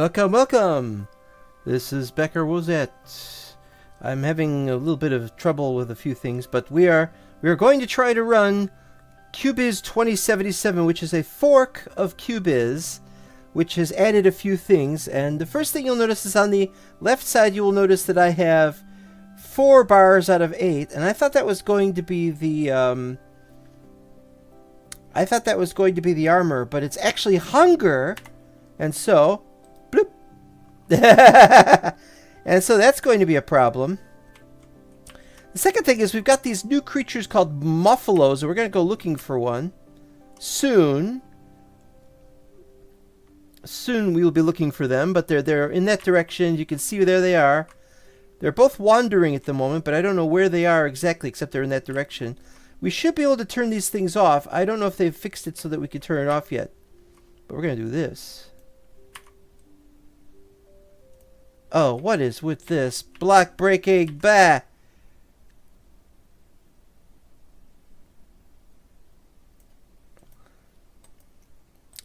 Welcome, welcome! This is Becker Wozette. I'm having a little bit of trouble with a few things, but we are going to try to run Cubyz 2077, which is a fork of Cubyz, which has added a few things. And the first thing you'll notice is on the left side, you will notice that I have 4 bars out of 8, and I thought that was going to be the armor, but it's actually hunger, and so bloop. And so that's going to be a problem. The second thing is we've got these new creatures called muffalos, and we're going to go looking for one soon. Soon we will be looking for them, but they're in that direction. You can see there they are. They're both wandering at the moment, but I don't know where they are exactly, except they're in that direction. We should be able to turn these things off. I don't know if they've fixed it so that we can turn it off yet, but we're going to do this. Oh, what is with this? Block breaking, bah!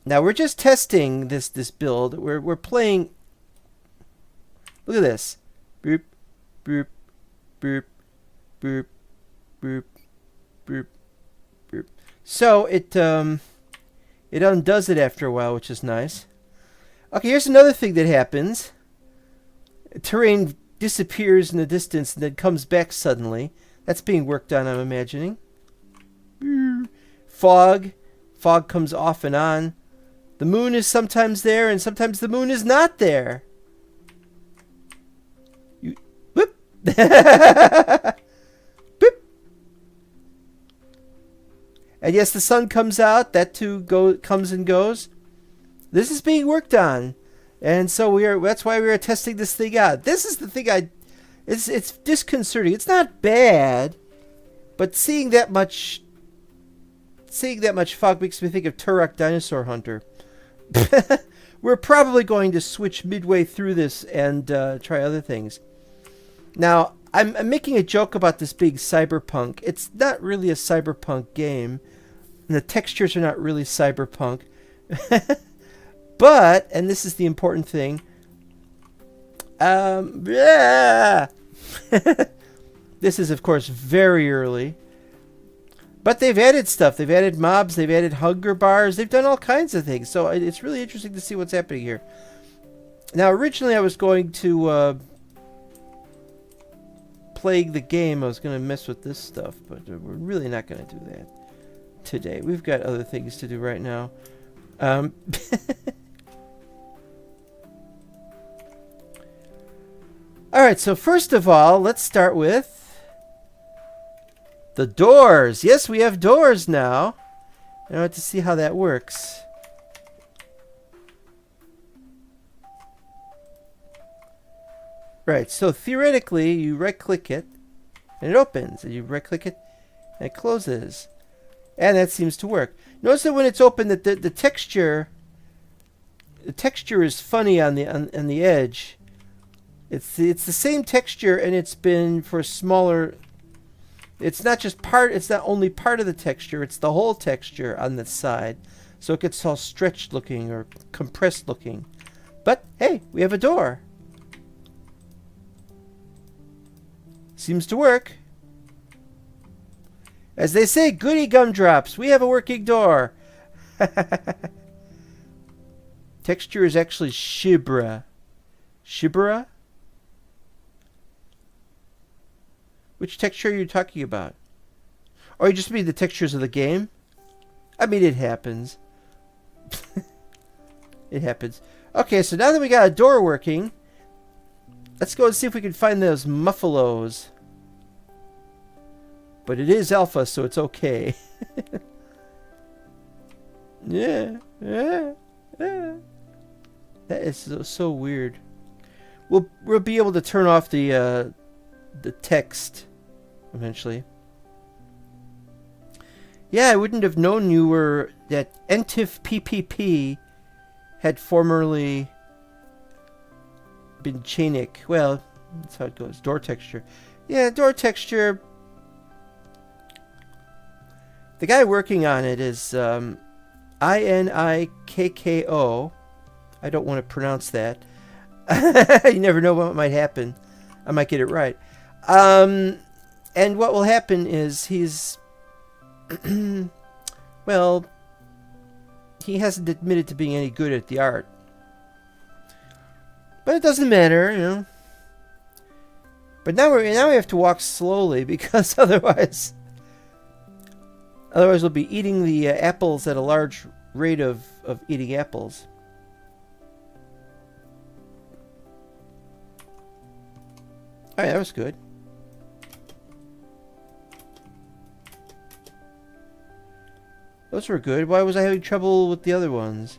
Now we're just testing this build. We're playing. Look at this. Boop, boop, boop, boop, boop, boop, boop. So it undoes it after a while, which is nice. Okay, here's another thing that happens. Terrain disappears in the distance and then comes back suddenly. That's being worked on, I'm imagining. Fog comes off and on. The moon is sometimes there, and sometimes the moon is not there. Whoop. Boop. And yes, the sun comes out. That too comes and goes. This is being worked on, and so that's why we are testing this thing out. This is the thing it's disconcerting. It's not bad, but seeing that much fog makes me think of Turok Dinosaur Hunter. We're probably going to switch midway through this and try other things. Now, I'm making a joke about this being cyberpunk. It's not really a cyberpunk game. And the textures are not really cyberpunk. But, and this is the important thing, this is, of course, very early. But they've added stuff. They've added mobs. They've added hunger bars. They've done all kinds of things. So it's really interesting to see what's happening here. Now, originally I was going to play the game. I was going to mess with this stuff. But we're really not going to do that today. We've got other things to do right now. Alright, so first of all, let's start with the doors. Yes, we have doors now. I want to see how that works. Right, so theoretically, you right-click it, and it opens. And you right-click it, and it closes. And that seems to work. Notice that when it's open, that the texture is funny on the edge. It's the same texture, and it's been for smaller. It's not only part of the texture, it's the whole texture on the side. So it gets all stretched looking or compressed looking. But hey, we have a door. Seems to work. As they say, goody gumdrops, we have a working door. Texture is actually Shibra. Shibra? Which texture are you talking about? Or you just mean the textures of the game? I mean, it happens. It happens. Okay, so now that we got a door working, let's go and see if we can find those muffalos. But it is alpha, so it's okay. Yeah. That is so weird. We'll be able to turn off the text eventually. Yeah, I wouldn't have known that Entif PPP had formerly been Chainik. Well, that's how it goes. Door texture. Yeah, door texture. The guy working on it is iNiKKo. I don't want to pronounce that. You never know what might happen. I might get it right. And what will happen is he's... well, he hasn't admitted to being any good at the art. But it doesn't matter, you know. But now we have to walk slowly because otherwise we'll be eating the apples at a large rate of eating apples. All right, that was good. Those were good. Why was I having trouble with the other ones?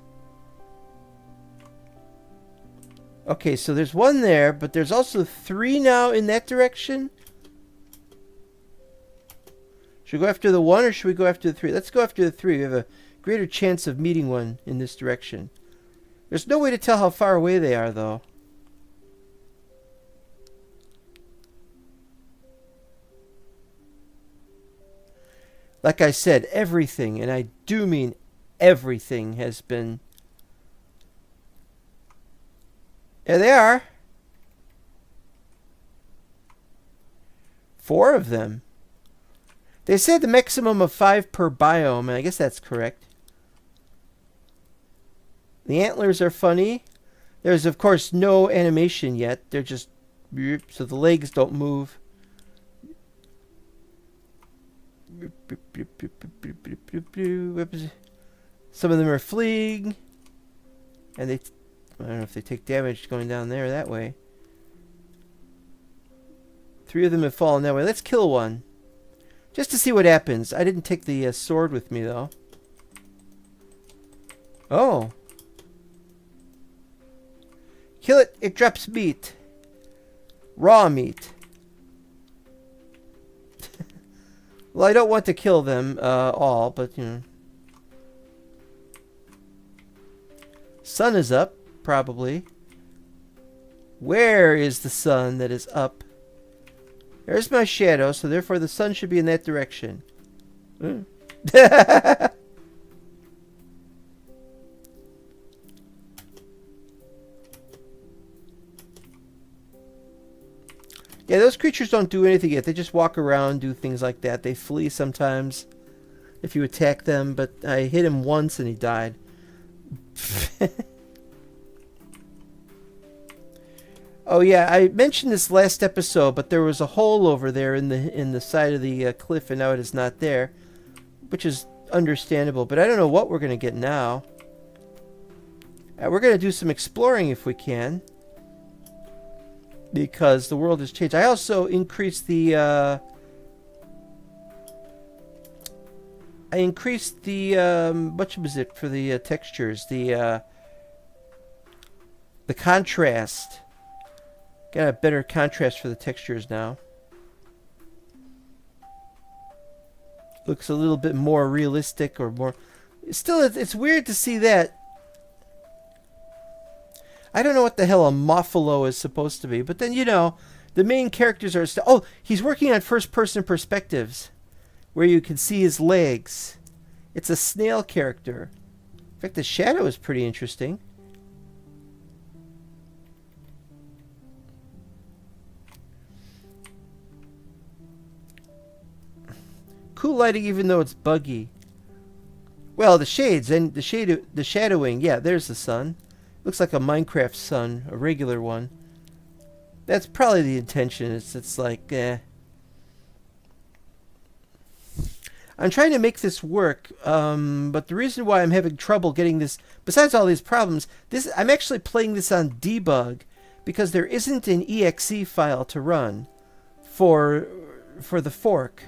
Okay, so there's one there, but there's also 3 now in that direction. Should we go after the 1 or should we go after the 3? Let's go after the 3. We have a greater chance of meeting one in this direction. There's no way to tell how far away they are, though. Like I said, everything, and I do mean everything, has been... There they are. 4 of them. They said the maximum of 5 per biome, and I guess that's correct. The antlers are funny. There's, of course, no animation yet. They're just... so the legs don't move. Some of them are fleeing. And they... I don't know if they take damage going down there that way. 3 of them have fallen that way. Let's kill one. Just to see what happens. I didn't take the sword with me, though. Oh. Kill it. It drops meat. Raw meat. Well, I don't want to kill them all, but, you know. Sun is up. Probably. Where is the sun that is up? There's my shadow, so therefore the sun should be in that direction. Yeah, those creatures don't do anything yet. They just walk around, do things like that. They flee sometimes if you attack them, but I hit him once and he died. Oh yeah, I mentioned this last episode, but there was a hole over there in the side of the cliff, and now it is not there, which is understandable. But I don't know what we're gonna get now. We're gonna do some exploring if we can, because the world has changed. I also increased the what was it for the textures? The contrast. Got a better contrast for the textures now. Looks a little bit more realistic, or more... Still, it's weird to see that. I don't know what the hell a Moffalo is supposed to be, but then, you know, the main characters are... Oh, he's working on first-person perspectives, where you can see his legs. It's a snail character. In fact, the shadow is pretty interesting. Cool lighting, even though it's buggy. Well, the shades and the shadowing. Yeah, there's the sun. Looks like a Minecraft sun, a regular one. That's probably the intention. It's like, I'm trying to make this work, but the reason why I'm having trouble getting this, besides all these problems, I'm actually playing this on debug because there isn't an exe file to run for the fork.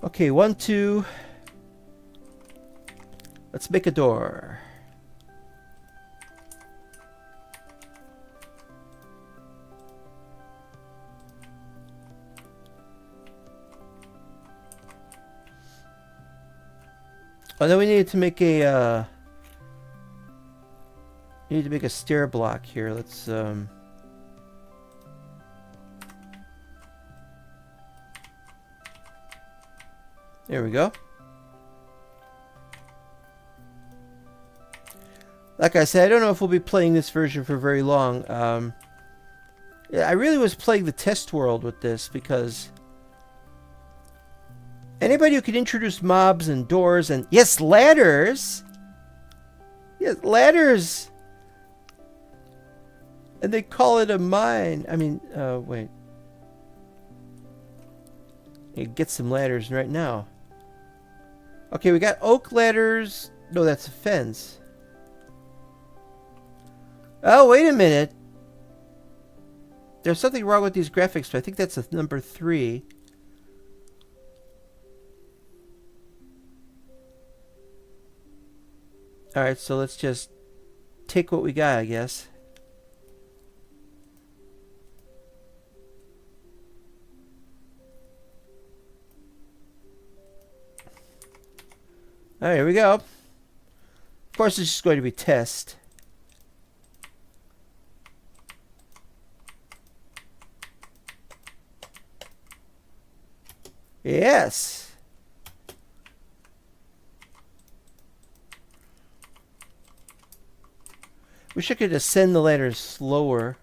Okay, 1, 2. Let's make a door. Oh, then we need to make a stair block here. Let's there we go. Like I said, I don't know if we'll be playing this version for very long. I really was playing the test world with this because anybody who could introduce mobs and doors and yes, ladders. Yes, ladders. And they call it a mine. I mean, wait. You get some ladders right now. Okay, we got oak ladders. No, that's a fence. Oh, wait a minute. There's something wrong with these graphics, but I think that's a number 3. Alright, so let's just take what we got, I guess. Alright, here we go. Of course, it's just going to be test. Yes. Wish I could ascend the ladders slower.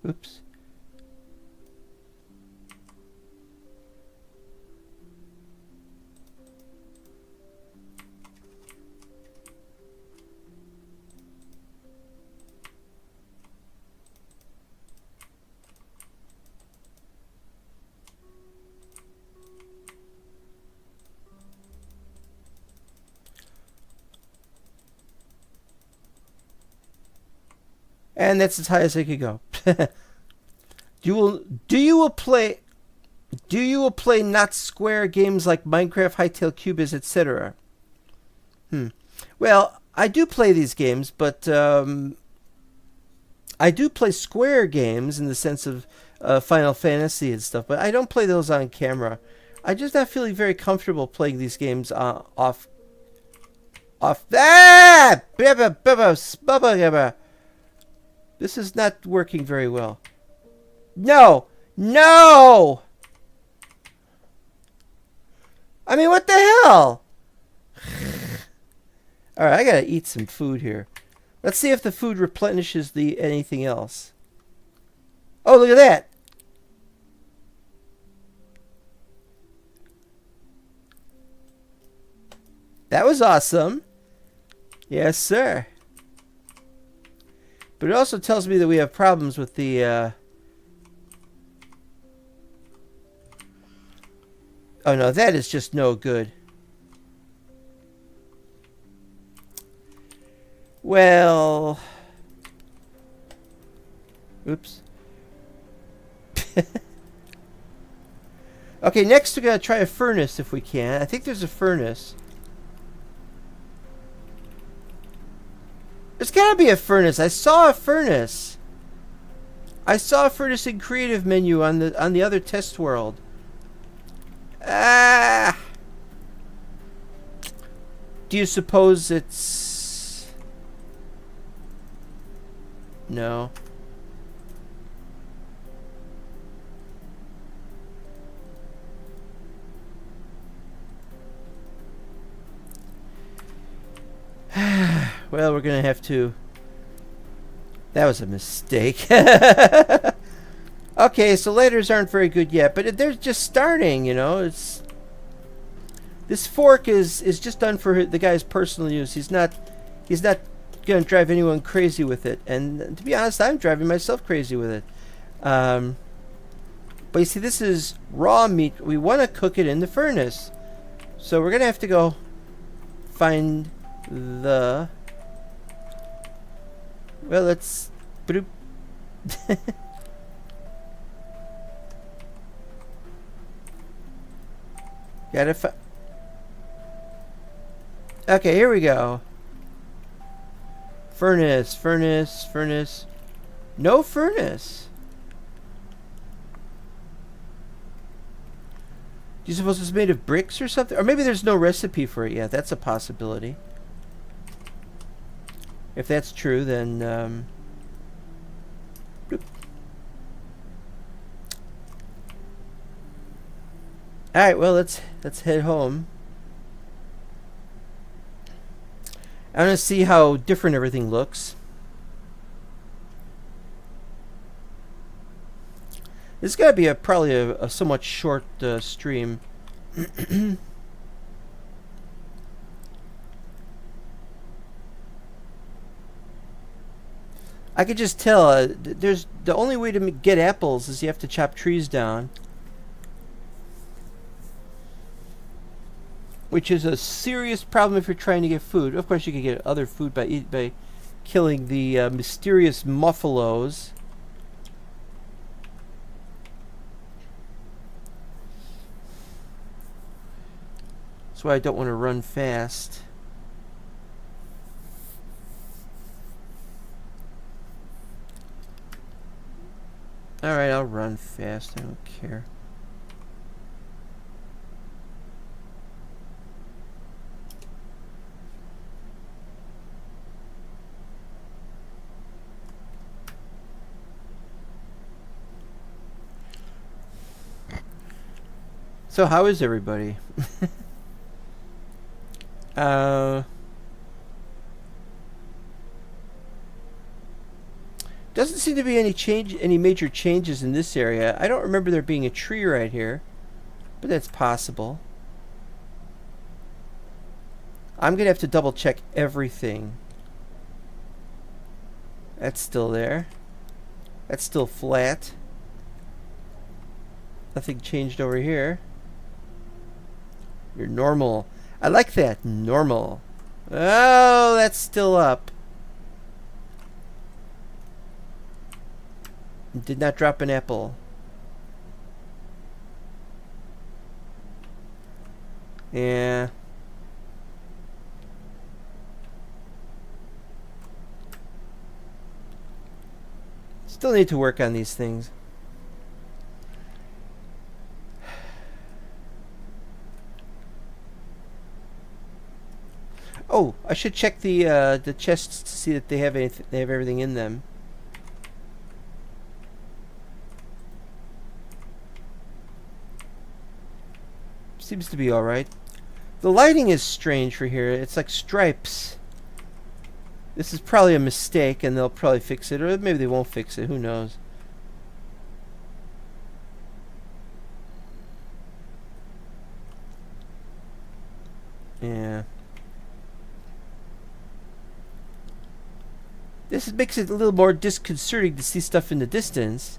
Oops. And that's as high as I could go. Do you play not square games like Minecraft, Hytale, Cubyz, etc.? Well, I do play these games, but I do play square games in the sense of Final Fantasy and stuff, but I don't play those on camera. I'm just not feeling very comfortable playing these games off. Ah! This is not working very well. No! No! I mean, what the hell? Alright, I gotta eat some food here. Let's see if the food replenishes anything else. Oh, look at that! That was awesome. Yes, sir. But it also tells me that we have problems with the oh no, that is just no good. Well, oops. Okay, next we're gonna try a furnace if we can. I think there's a furnace. There's gotta be a furnace. I saw a furnace. I saw a furnace in creative menu on the other test world. Ah. Do you suppose it's no? Well, we're gonna have to. That was a mistake. Okay, so ladders aren't very good yet, but they're just starting. You know, it's this fork is just done for the guy's personal use. He's not gonna drive anyone crazy with it. And to be honest, I'm driving myself crazy with it. But you see, this is raw meat. We want to cook it in the furnace, so we're gonna have to go find the. Well, let's. Bloop. Gotta okay, here we go. Furnace, furnace, furnace. No furnace. Do you suppose it's made of bricks or something? Or maybe there's no recipe for it yet. That's a possibility. If that's true, then... Alright, well, let's head home. I want to see how different everything looks. This is going to be probably a somewhat short stream. I could just tell there's the only way to get apples is you have to chop trees down, which is a serious problem if you're trying to get food. Of course, you can get other food by killing the mysterious muffalos. That's why I don't want to run fast. Alright, I'll run fast. I don't care. So how is everybody? Doesn't seem to be any major changes in this area. I don't remember there being a tree right here, but that's possible. I'm gonna have to double check everything. That's still there. That's still flat. Nothing changed over here. You're normal. I like that. Normal. Oh, that's still up. Did not drop an apple. Yeah. Still need to work on these things. Oh, I should check the chests to see that they have everything in them. Seems to be all right. The lighting is strange for here. It's like stripes. This is probably a mistake, and they'll probably fix it, or maybe they won't fix it. Who knows? Yeah. This makes it a little more disconcerting to see stuff in the distance.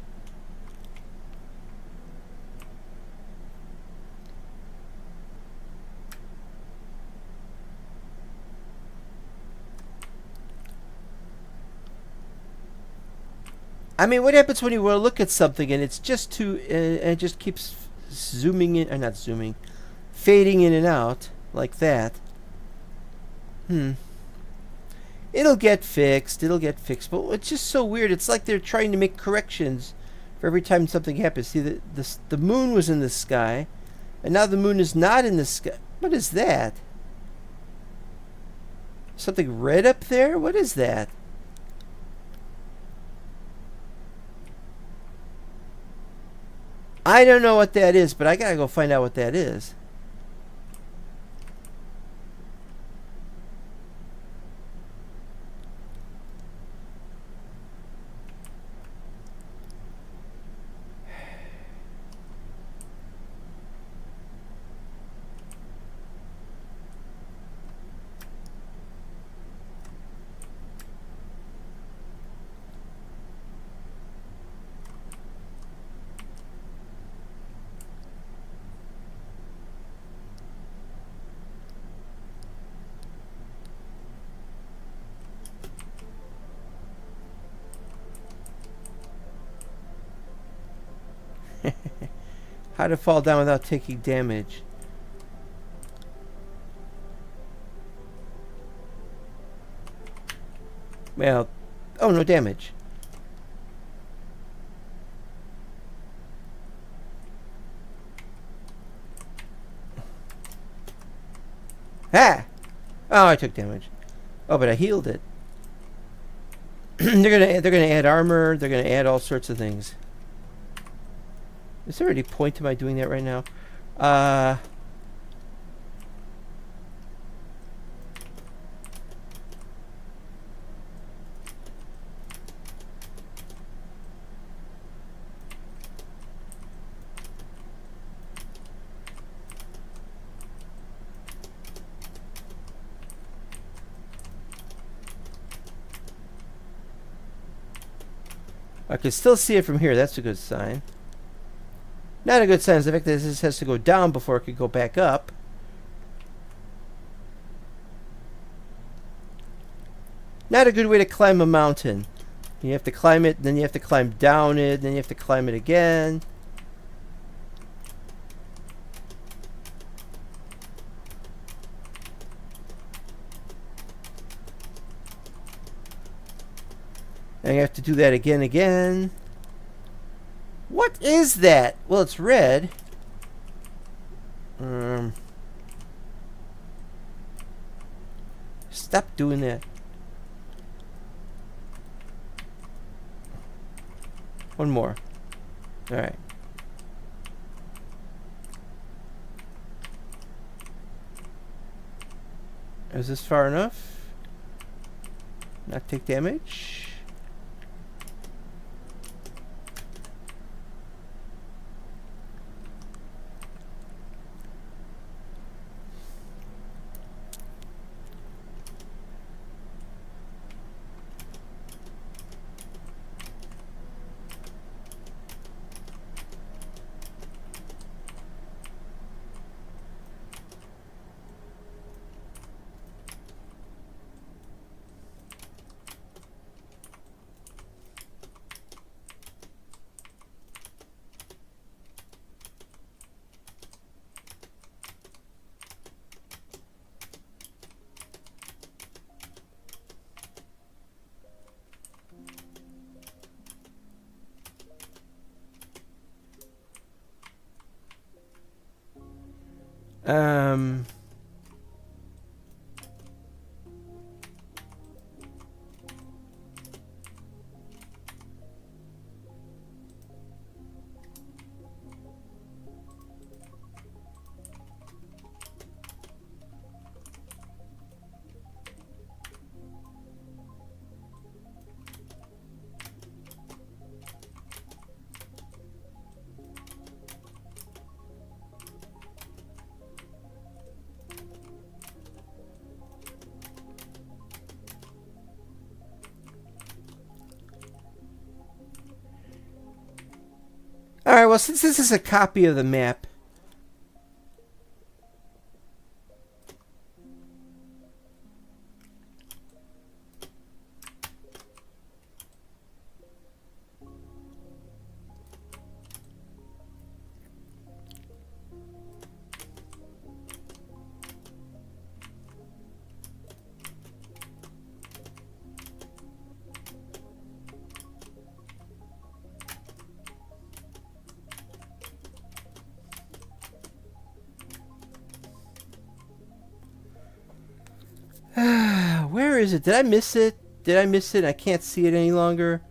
I mean, what happens when you want to look at something and it's just too, and it just keeps zooming in, or not zooming, fading in and out like that? It'll get fixed. It'll get fixed. But it's just so weird. It's like they're trying to make corrections for every time something happens. See, the moon was in the sky, and now the moon is not in the sky. What is that? Something red up there? What is that? I don't know what that is, but I gotta go find out what that is. How to fall down without taking damage. Well, oh, no damage. Ah! Oh, I took damage. Oh, but I healed it. they're gonna add armor. They're gonna add all sorts of things. Is there any point to my doing that right now? I can still see it from here. That's a good sign. Not a good sign is the fact that this has to go down before it could go back up. Not a good way to climb a mountain. You have to climb it, then you have to climb down it, then you have to climb it again. And you have to do that again. What is that? Well, it's red. Stop doing that. One more. Alright. Is this far enough? Not take damage? Um... Alright, well, since this is a copy of the map, where is it? Did I miss it? Did I miss it? I can't see it any longer.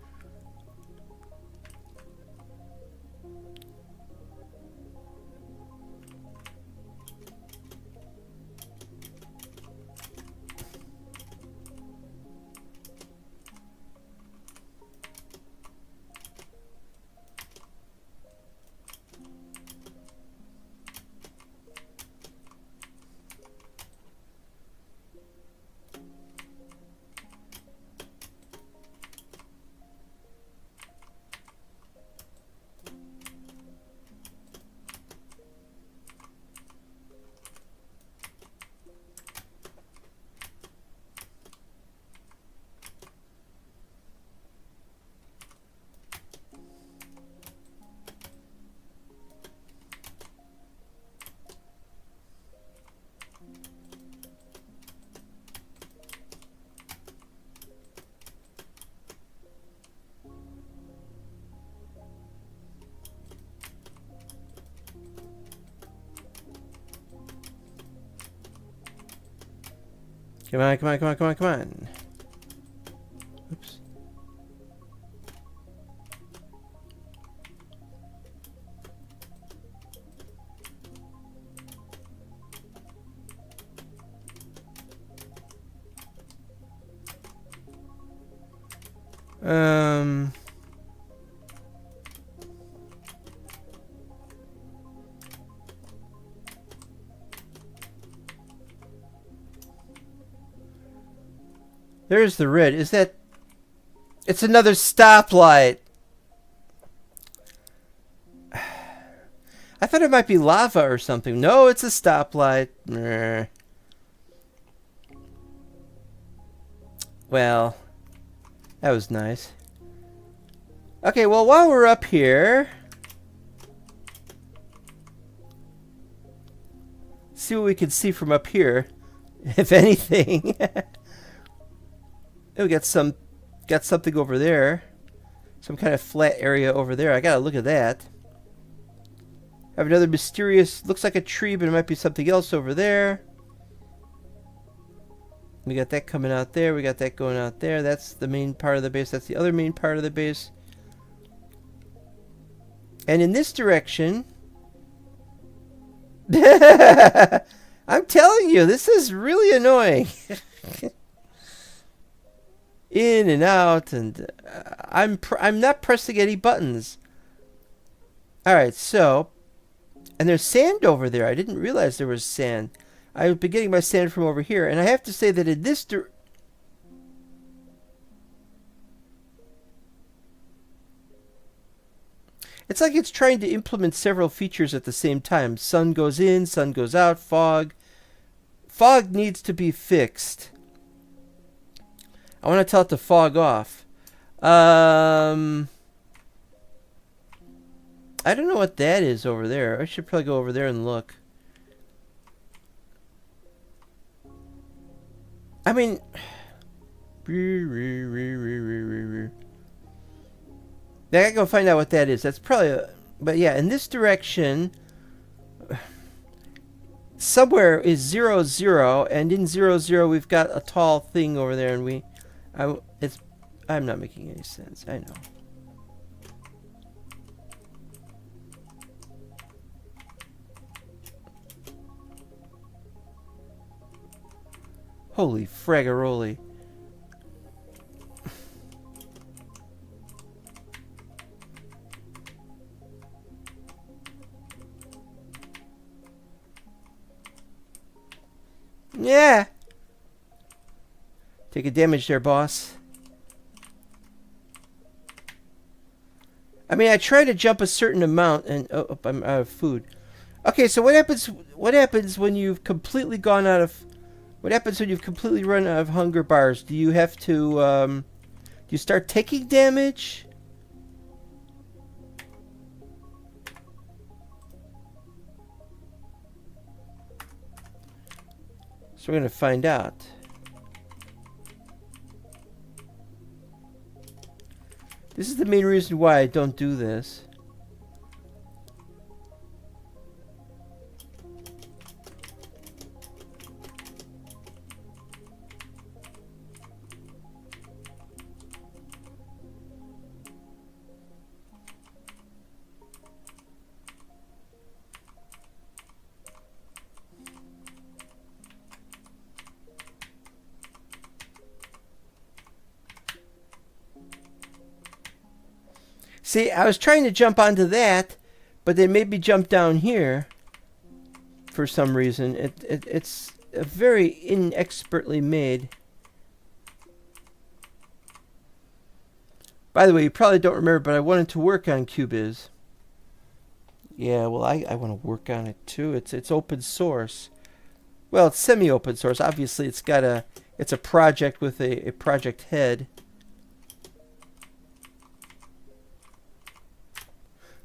Come on, come on, come on, come on, come on. Oops. There's the red. Is that... It's another stoplight. I thought it might be lava or something. No, it's a stoplight. Well, that was nice. Okay, well, while we're up here, see what we can see from up here, if anything. We got something over there, some kind of flat area over there. I gotta look at that. I have another mysterious, looks like a tree, but it might be something else over there. We got that coming out there. We got that going out there. That's the main part of the base. That's the other main part of the base. And in this direction, I'm telling you, this is really annoying. In and out, and I'm not pressing any buttons. All right, so, and there's sand over there. I didn't realize there was sand. I've been getting my sand from over here, and I have to say that in this it's like it's trying to implement several features at the same time. Sun goes in, sun goes out, fog. Fog needs to be fixed. I want to tell it to fog off. I don't know what that is over there. I should probably go over there and look. I mean... I gotta go find out what that is. That's probably a... But yeah, in this direction... Somewhere is 0, 0, and in 0, 0 we've got a tall thing over there, and I'm not making any sense. I know. Holy fragaroli. Yeah. Take a damage there, boss. I mean, I try to jump a certain amount, and oh, I'm out of food. Okay, so what happens? What happens when you've completely gone out of? What happens when you've completely run out of hunger bars? Do you have to? Do you start taking damage? So we're gonna find out. This is the main reason why I don't do this. See, I was trying to jump onto that, but they made me jump down here for some reason. It's very inexpertly made. By the way, you probably don't remember, but I wanted to work on Cubyz. Yeah, well, I want to work on it too. It's open source. Well, it's semi-open source. Obviously, it's a project with a project head.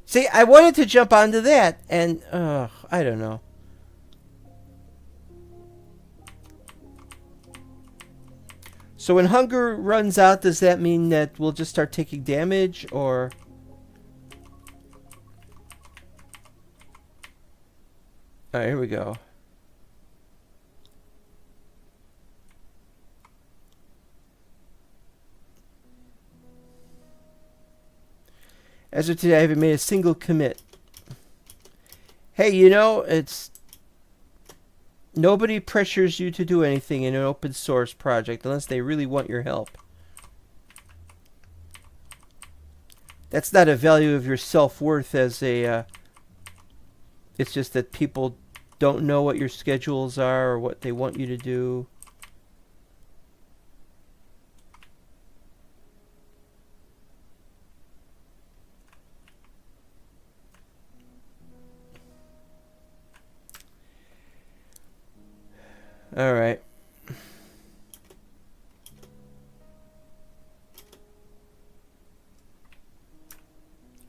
See, I wanted to jump onto that, and I don't know. So when hunger runs out, does that mean that we'll just start taking damage, or? All right, here we go. As of today, I haven't made a single commit. Hey, you know, it's... Nobody pressures you to do anything in an open source project unless they really want your help. That's not a value of your self-worth as a... it's just that people don't know what your schedules are or what they want you to do. All right.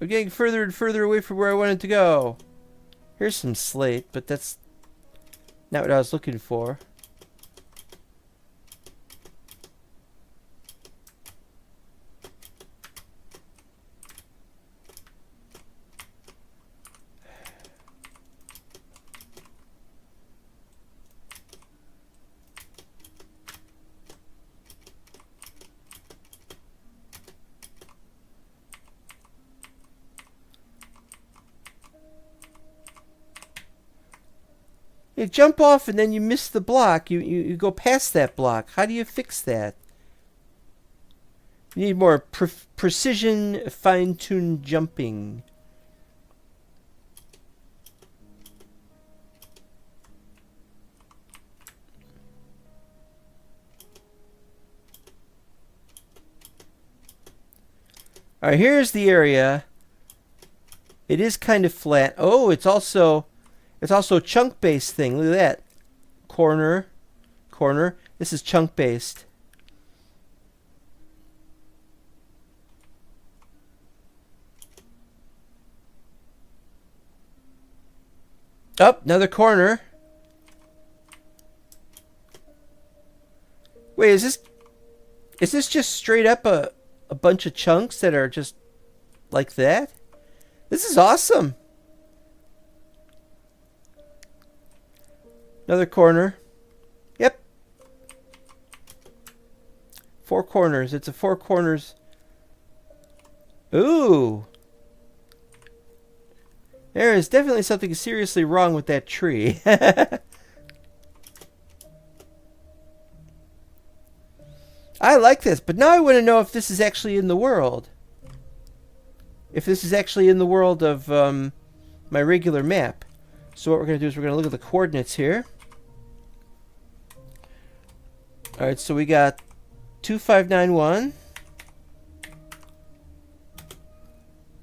We're getting further and further away from where I wanted to go. Here's some slate, but that's not what I was looking for. You jump off and then you miss the block. You go past that block. How do you fix that? You need more precision, fine-tuned jumping. Alright, here's the area. It is kind of flat. Oh, it's also a chunk-based thing. Look at that. Corner. This is chunk-based. Oh, another corner. Wait, is this just straight up a bunch of chunks that are just like that? This is awesome. Another corner. Yep. 4 corners. It's a 4 corners. Ooh. There is definitely something seriously wrong with that tree. I like this, but now I want to know if this is actually in the world. If this is actually in the world of my regular map. So what we're going to do is we're going to look at the coordinates here. Alright, so we got 2591,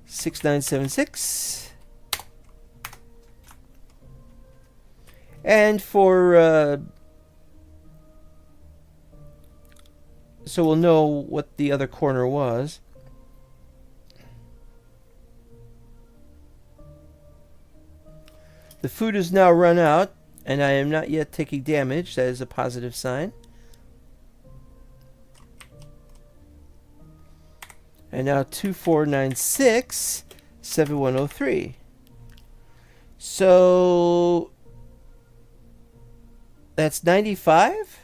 6976, and for so we'll know what the other corner was. The food is now run out, and I am not yet taking damage. That is a positive sign. And now 2496, 7103. So that's 95?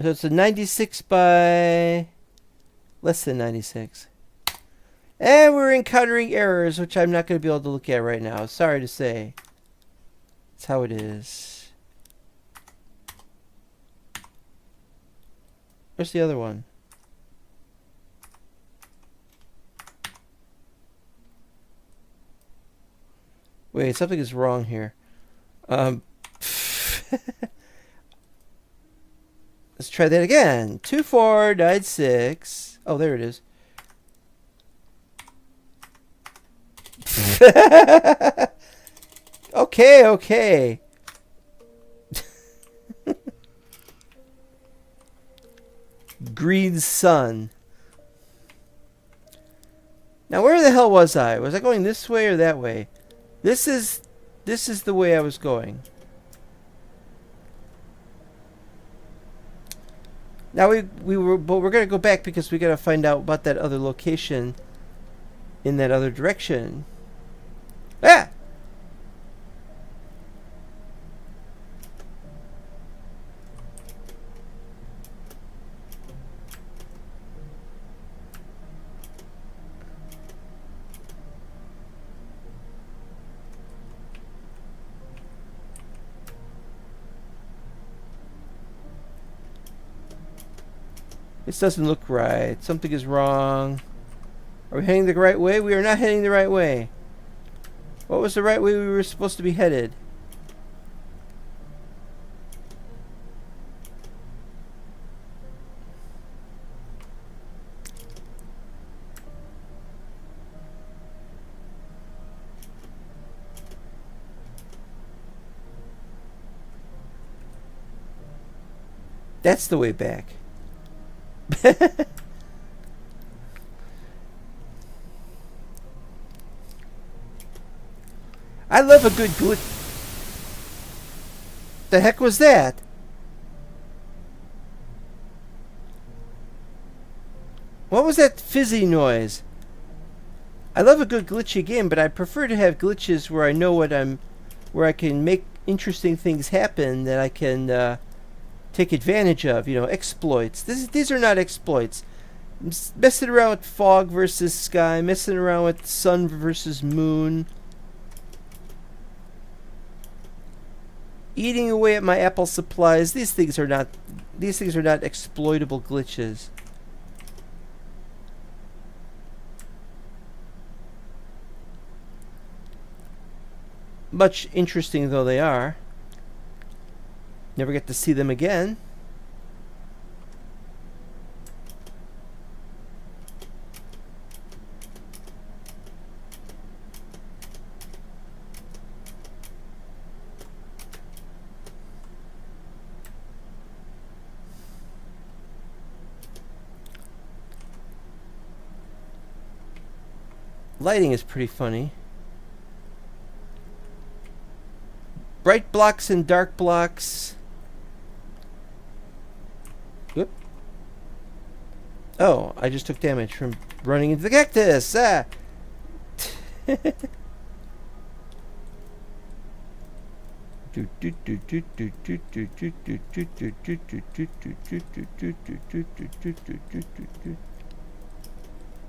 So it's a 96 by less than 96. And we're encountering errors, which I'm not going to be able to look at right now. Sorry to say. That's how it is. Where's the other one? Wait, something is wrong here. Let's try that again. 2496. Oh, there it is. Okay. Green sun. Now, where the hell was I? Was I going this way or that way? This is the way I was going. Now but we're gonna go back because we gotta find out about that other location in that other direction. Ah! This doesn't look right. Something is wrong. Are we heading the right way? We are not heading the right way. What was the right way we were supposed to be headed? That's the way back. I love a good glitch. The heck was that? What was that fizzy noise? I love a good glitchy game, but I prefer to have glitches where I know where I can make interesting things happen that I can take advantage of. You know, exploits. These are not exploits. Messing around with fog versus sky, messing around with sun versus moon. Eating away at my apple supplies. These things are not exploitable glitches. Much interesting though they are. Never get to see them again. Lighting is pretty funny. Bright blocks and dark blocks. Whoop. Oh, I just took damage from running into the cactus. Ah.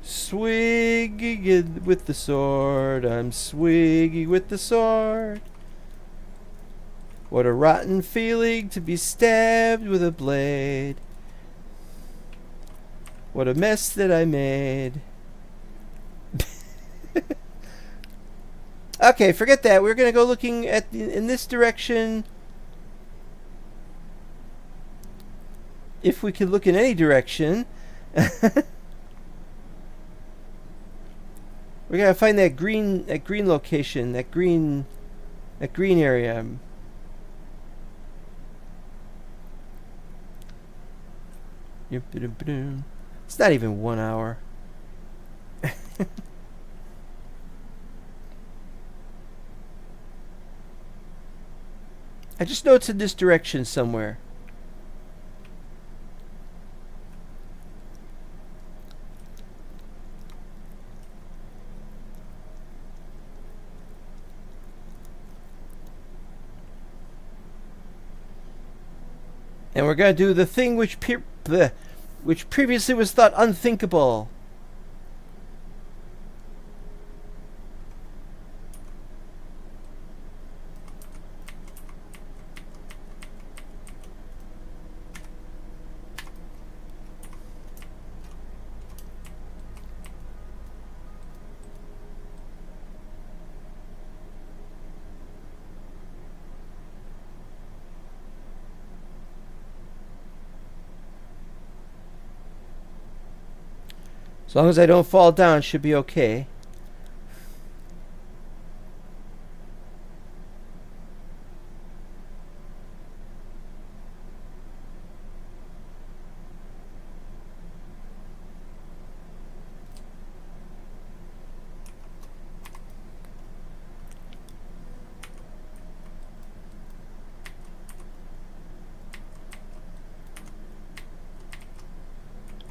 Swinging with the sword, I'm swinging with the sword. What a rotten feeling to be stabbed with a blade. What a mess that I made. Okay, forget that. We're going to go looking in this direction. If we can look in any direction. We gotta find that green location, that green area. It's not even 1 hour. I just know it's in this direction somewhere. And we're going to do the thing which previously was thought unthinkable. As long as I don't fall down, it should be okay.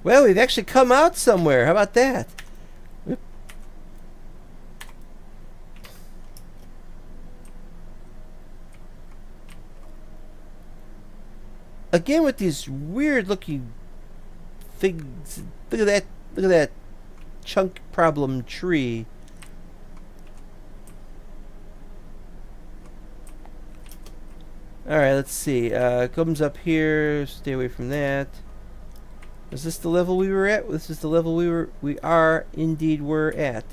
Well, we've actually come out somewhere. How about that? Whoop. Again with these weird looking things. Look at that. Look at that chunk problem tree. Alright, let's see. Comes up here. Stay away from that. Is this the level we were at? This is the level we are indeed were at.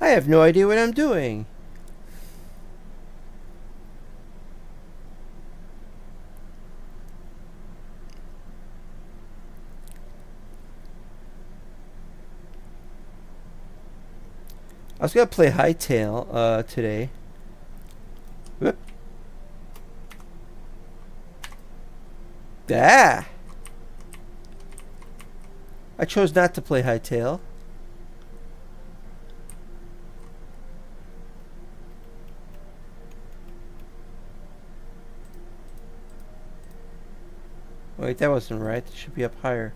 I have no idea what I'm doing. I was gonna play Hightail today. Whoop. Ah! I chose not to play Hightail. Wait, that wasn't right. It should be up higher.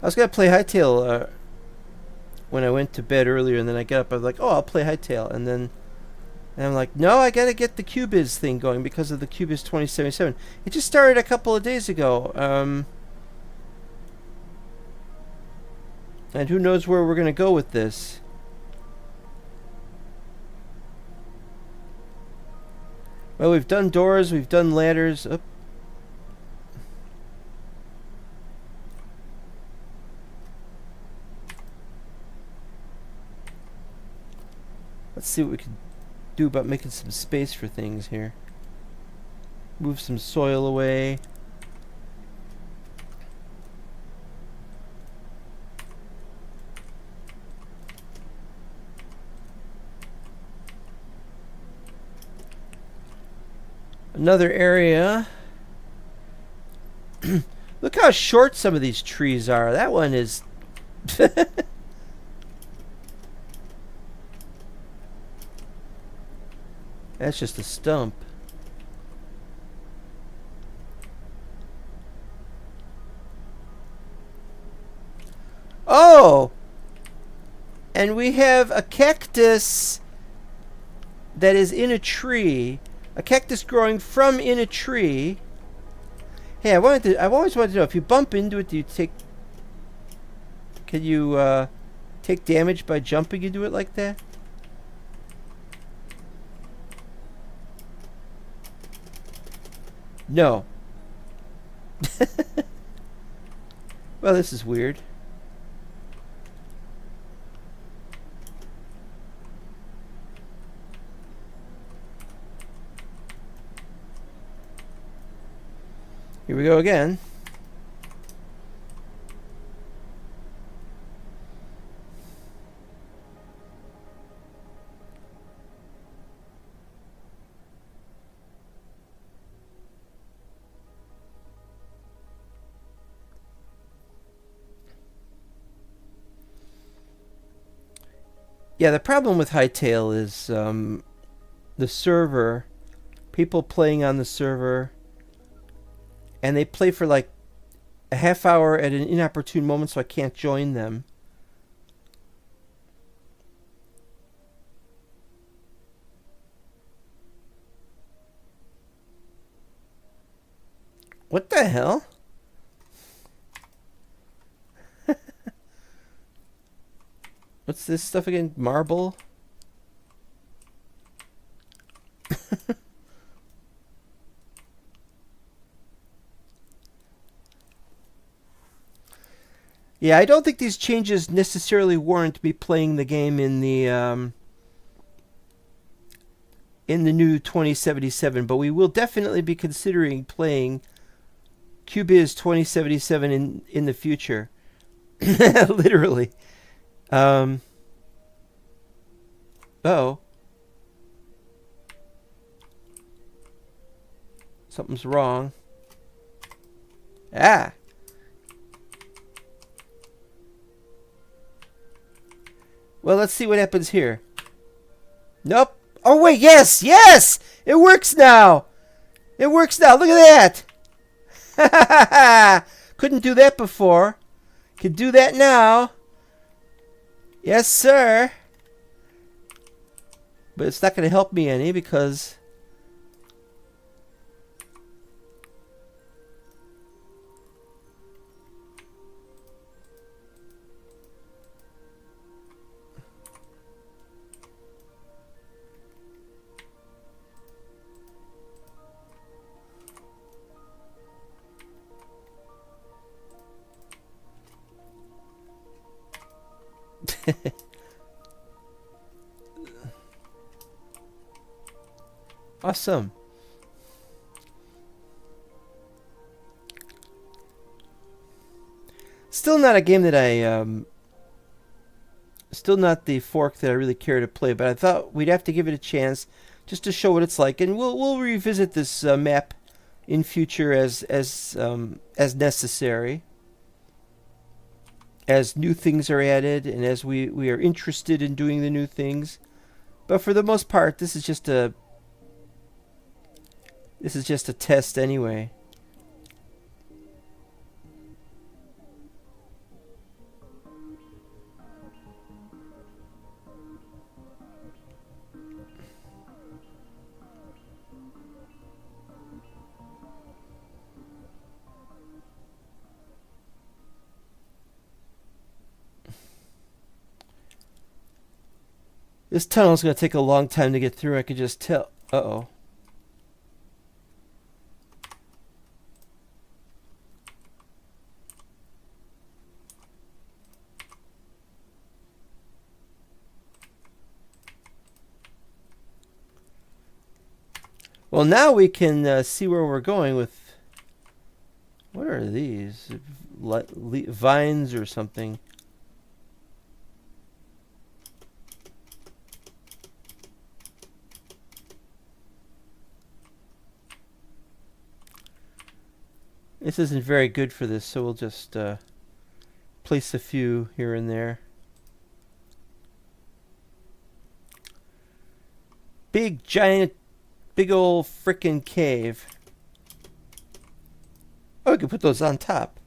I was gonna play Hightail when I went to bed earlier, and then I got up. I was like, "Oh, I'll play Hightail," and I'm like, "No, I gotta get the Cubyz thing going because of the Cubyz 2077." It just started a couple of days ago, and who knows where we're gonna go with this? Well, we've done doors, we've done ladders. Oop. Let's see what we can do about making some space for things here. Move some soil away. Another area. Look how short some of these trees are. That one is... That's just a stump. Oh! And we have a cactus that is in a tree. A cactus growing from in a tree. Hey, I've always wanted to know, if you bump into it, can you take damage by jumping into it like that? No. Well, this is weird. Here we go again. Yeah, the problem with Hightail is the server, people playing on the server, and they play for like a half hour at an inopportune moment, so I can't join them. What the hell? What's this stuff again? Marble? Yeah, I don't think these changes necessarily warrant me playing the game in the new 2077, but we will definitely be considering playing Cubyz 2077 in the future. Literally. Oh. Something's wrong. Ah. Well, let's see what happens here. Nope. Oh, wait, yes, yes! It works now! It works now, look at that! Couldn't do that before. Can do that now. Yes, sir. But it's not going to help me any because... Awesome. Still not a game that I still not the fork that I really care to play, but I thought we'd have to give it a chance just to show what it's like, and we'll revisit this map in future as necessary, as new things are added and as we are interested in doing the new things. But for the most part, this is just a test anyway. This tunnel is going to take a long time to get through. I could just tell. Uh-oh. Well, now we can see where we're going with... What are these? Vines or something? This isn't very good for this, so we'll just place a few here and there. Big, giant, big old frickin' cave. Oh, we can put those on top.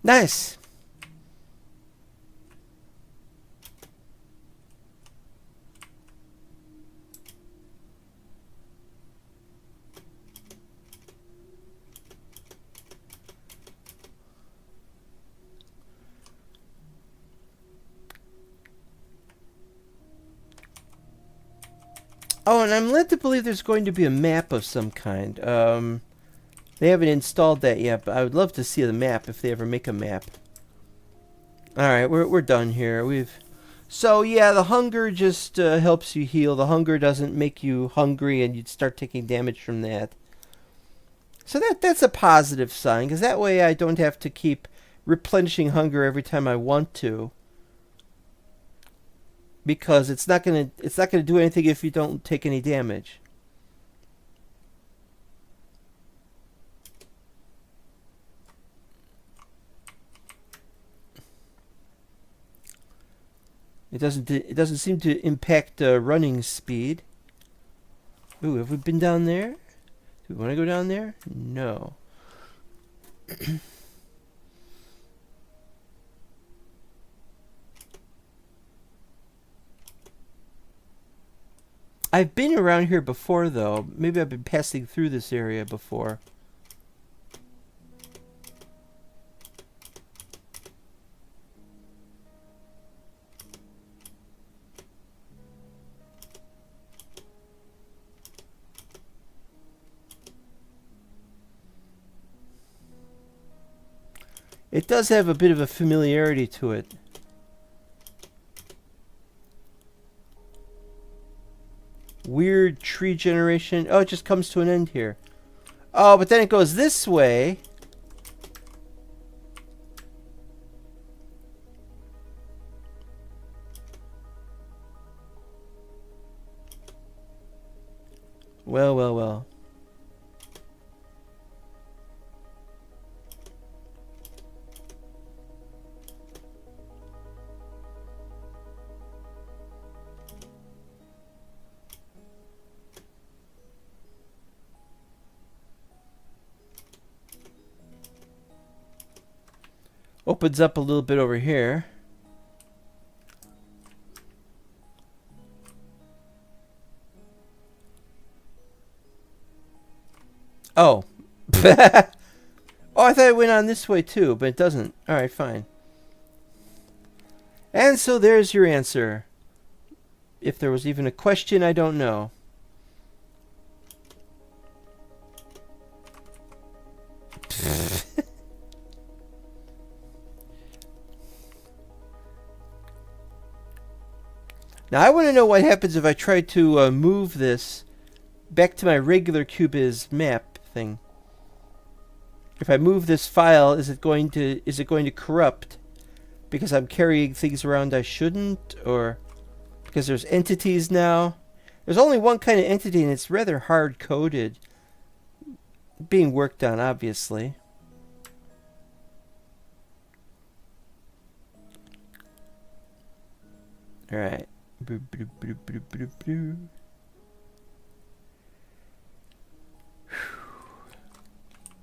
Nice. Oh, and I'm led to believe there's going to be a map of some kind. They haven't installed that yet, but I would love to see the map if they ever make a map. Alright, we're done here. So yeah, the hunger just helps you heal. The hunger doesn't make you hungry and you'd start taking damage from that. So that's a positive sign, because that way I don't have to keep replenishing hunger every time I want to. Because it's not gonna do anything if you don't take any damage. It doesn't seem to impact running speed. Ooh, have we been down there? Do we want to go down there? No. I've been around here before, though. Maybe I've been passing through this area before. It does have a bit of a familiarity to it. Weird tree generation. Oh, it just comes to an end here. Oh, but then it goes this way. Well, well, well. Opens up a little bit over here. Oh. Oh, I thought it went on this way too, but it doesn't. Alright, fine. And so there's your answer. If there was even a question, I don't know. Now I want to know what happens if I try to move this back to my regular Cubyz map thing. If I move this file, is it going to corrupt because I'm carrying things around I shouldn't, or because there's entities now? There's only one kind of entity, and it's rather hard coded, being worked on, obviously. All right.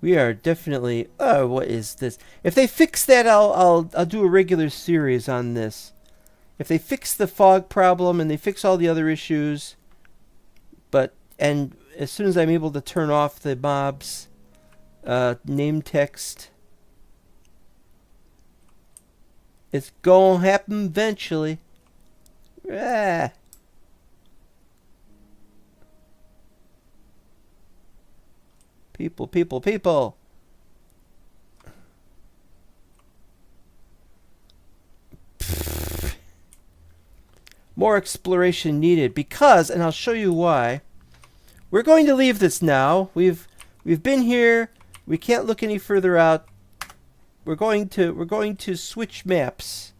We are definitely. Oh, what is this? If they fix that, I'll do a regular series on this. If they fix the fog problem and they fix all the other issues, and as soon as I'm able to turn off the mobs name text, it's gonna happen eventually. Ah. People. More exploration needed because, and I'll show you why. We're going to leave this now. We've been here. We can't look any further out. We're going to switch maps.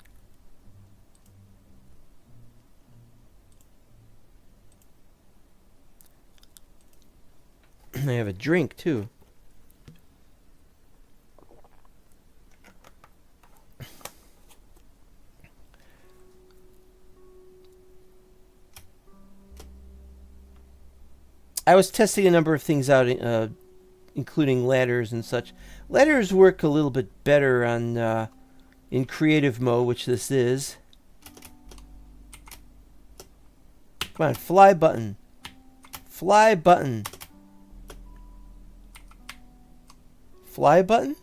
I have a drink too. I was testing a number of things out, including ladders and such. Ladders work a little bit better on in creative mode, which this is. Come on, fly button. Fly button. Fly button?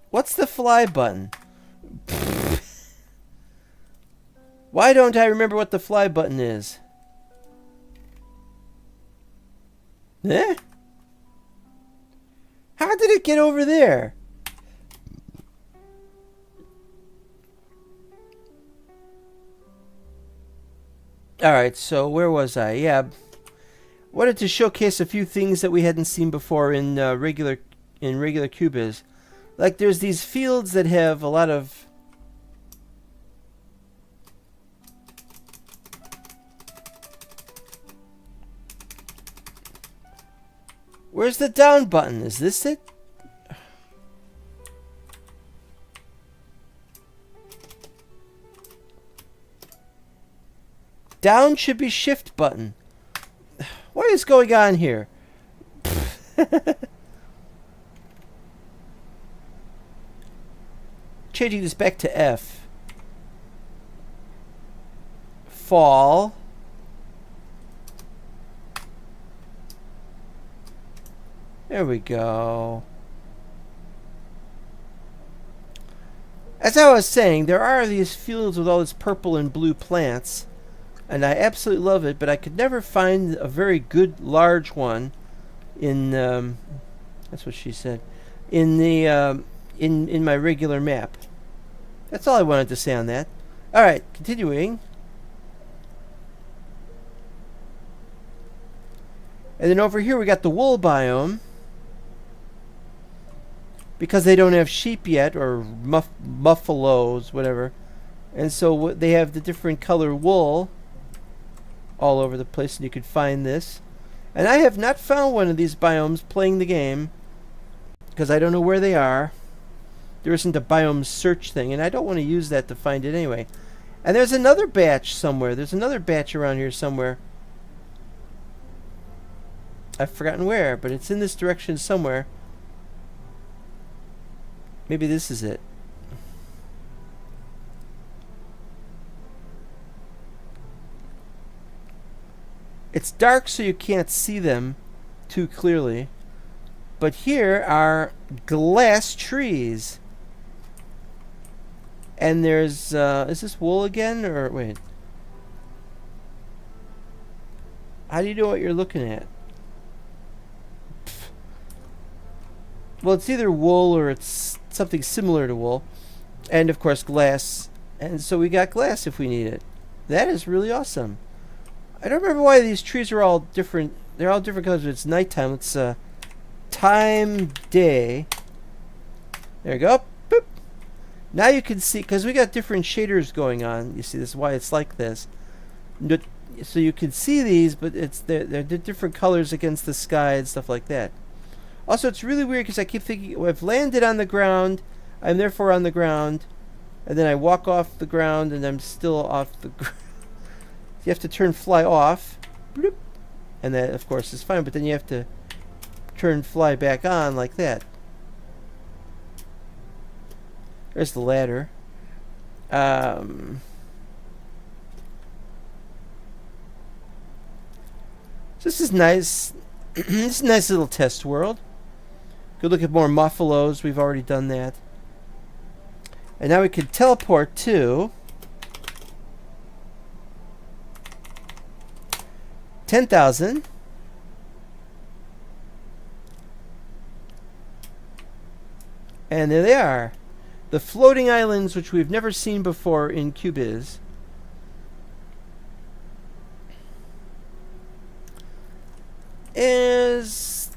What's the fly button? Why don't I remember what the fly button is? Eh? How did it get over there? Alright, so where was I? Yeah. Wanted to showcase a few things that we hadn't seen before in regular Cubyz. Like there's these fields that have a lot of Where's the down button? Is this it? Down should be shift button. What is going on here? Changing this back to F. Fall. There we go. As I was saying, there are these fields with all these purple and blue plants. and I absolutely love it, but I could never find a very good large one in that's what she said, in the in my regular map. That's all I wanted to say on that. All right, continuing. And then over here we got the wool biome, because they don't have sheep yet, or buffaloes, whatever. And so they have the different color wool all over the place, and you could find this. And I have not found one of these biomes playing the game, because I don't know where they are. There isn't a biome search thing, and I don't want to use that to find it anyway. And there's another batch somewhere. There's another batch around here somewhere. I've forgotten where, but it's in this direction somewhere. Maybe this is it. It's dark, so you can't see them too clearly. But here are glass trees. And there's, is this wool again? Or, wait. How do you know what you're looking at? Well, it's either wool or it's something similar to wool. And, of course, glass. And so we got glass if we need it. That is really awesome. I don't remember why these trees are all different. They're all different colors, but it's nighttime. It's time, day. There you go. Boop. Now you can see, because we got different shaders going on. You see, this is why it's like this. So you can see these, but they're different colors against the sky and stuff like that. Also, it's really weird because I keep thinking, well, I've landed on the ground, I'm therefore on the ground, and then I walk off the ground and I'm still off the ground. You have to fly off, bloop, and that, of course, is fine, but then you have to fly back on like that. There's the ladder. So this is nice. This is a nice little test world. Go look at more buffaloes. We've already done that. And now we can teleport to 10,000. And there they are. The floating islands, which we've never seen before in Cubyz. Is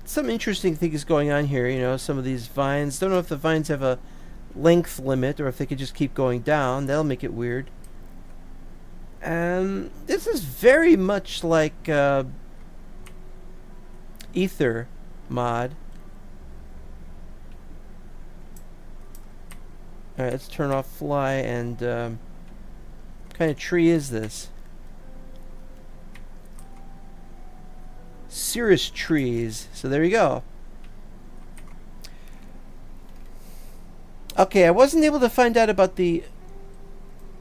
some interesting things going on here. You know, some of these vines. Don't know if the vines have a length limit or if they could just keep going down. That'll make it weird. And this is very much like Ether mod. Alright, let's turn off fly. And what kind of tree is this? Cirrus trees. So there you go. Okay, I wasn't able to find out about the...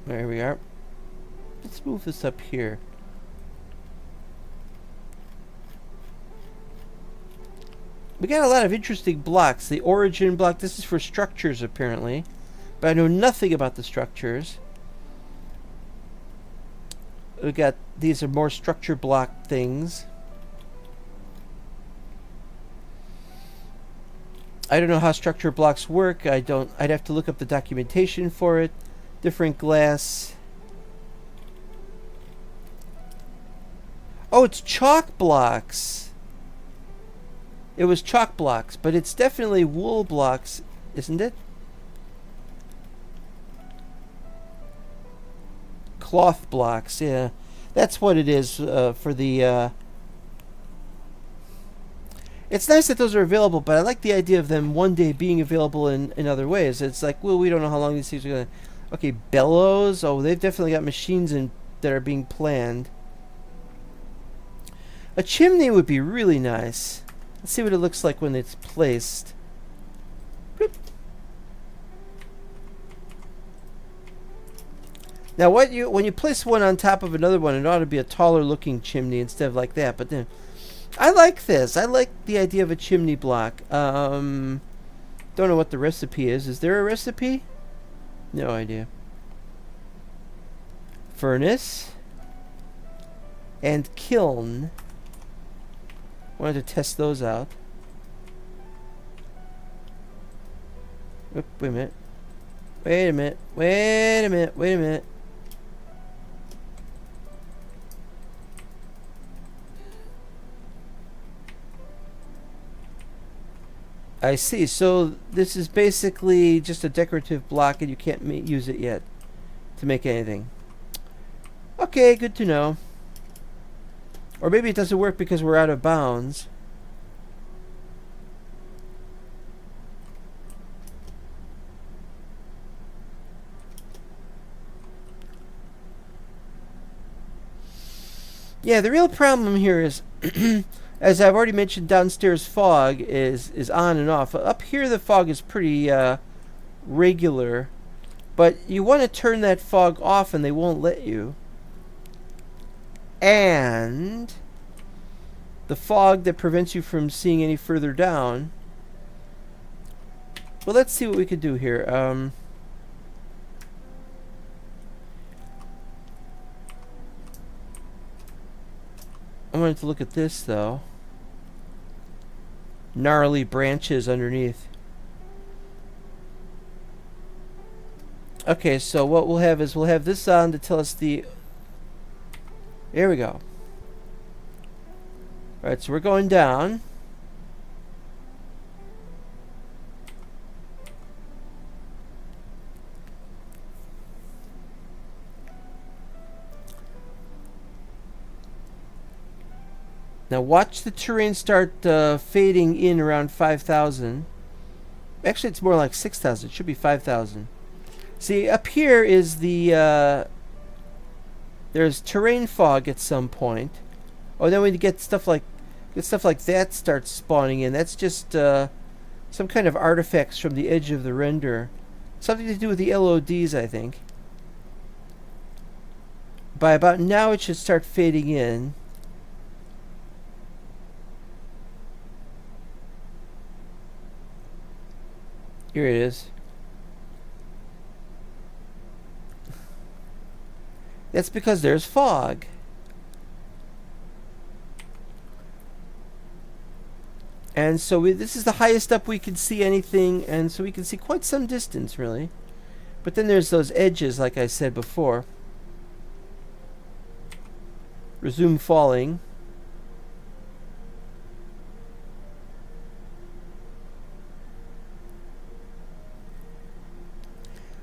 There we are. Let's move this up here. We got a lot of interesting blocks. The origin block. This is for structures, apparently. But I know nothing about the structures. We got... These are more structure block things. I don't know how structure blocks work. I'd have to look up the documentation for it. Different glass. Oh, it's chalk blocks. It was chalk blocks, but it's definitely wool blocks, isn't it? Cloth blocks, yeah. That's what it is for the... It's nice that those are available, but I like the idea of them one day being available in other ways. It's like, well, we don't know how long these things are going to... Okay, bellows. Oh, they've definitely got machines that are being planned. A chimney would be really nice. Let's see what it looks like when it's placed. Boop. Now, when you place one on top of another one, it ought to be a taller looking chimney instead of like that. But then... I like this. I like the idea of a chimney block. Don't know what the recipe is. Is there a recipe? No idea. Furnace. and kiln. Wanted to test those out. Oop, wait a minute. Wait a minute. Wait a minute. Wait a minute. I see. So this is basically just a decorative block and you can't use it yet to make anything. Okay, good to know. Or maybe it doesn't work because we're out of bounds. Yeah, the real problem here is, as I've already mentioned, downstairs fog is on and off. Up here the fog is pretty regular, but you want to turn that fog off and they won't let you. And the fog that prevents you from seeing any further down. Well, let's see what we could do here. I wanted to look at this, though. Gnarly branches underneath. Okay, so what we'll have is we'll have this on to tell us the... There we go. Alright, so we're going down. Now watch the terrain start fading in around 5,000. Actually, it's more like 6,000. It should be 5,000. See, up here is the... there's terrain fog at some point. Oh, then we get stuff like that starts spawning in. That's just some kind of artifacts from the edge of the render. Something to do with the LODs, I think. By about now, it should start fading in. Here it is. That's because there's fog. And so this is the highest up we can see anything, and so we can see quite some distance, really. But then there's those edges, like I said before. Resume falling.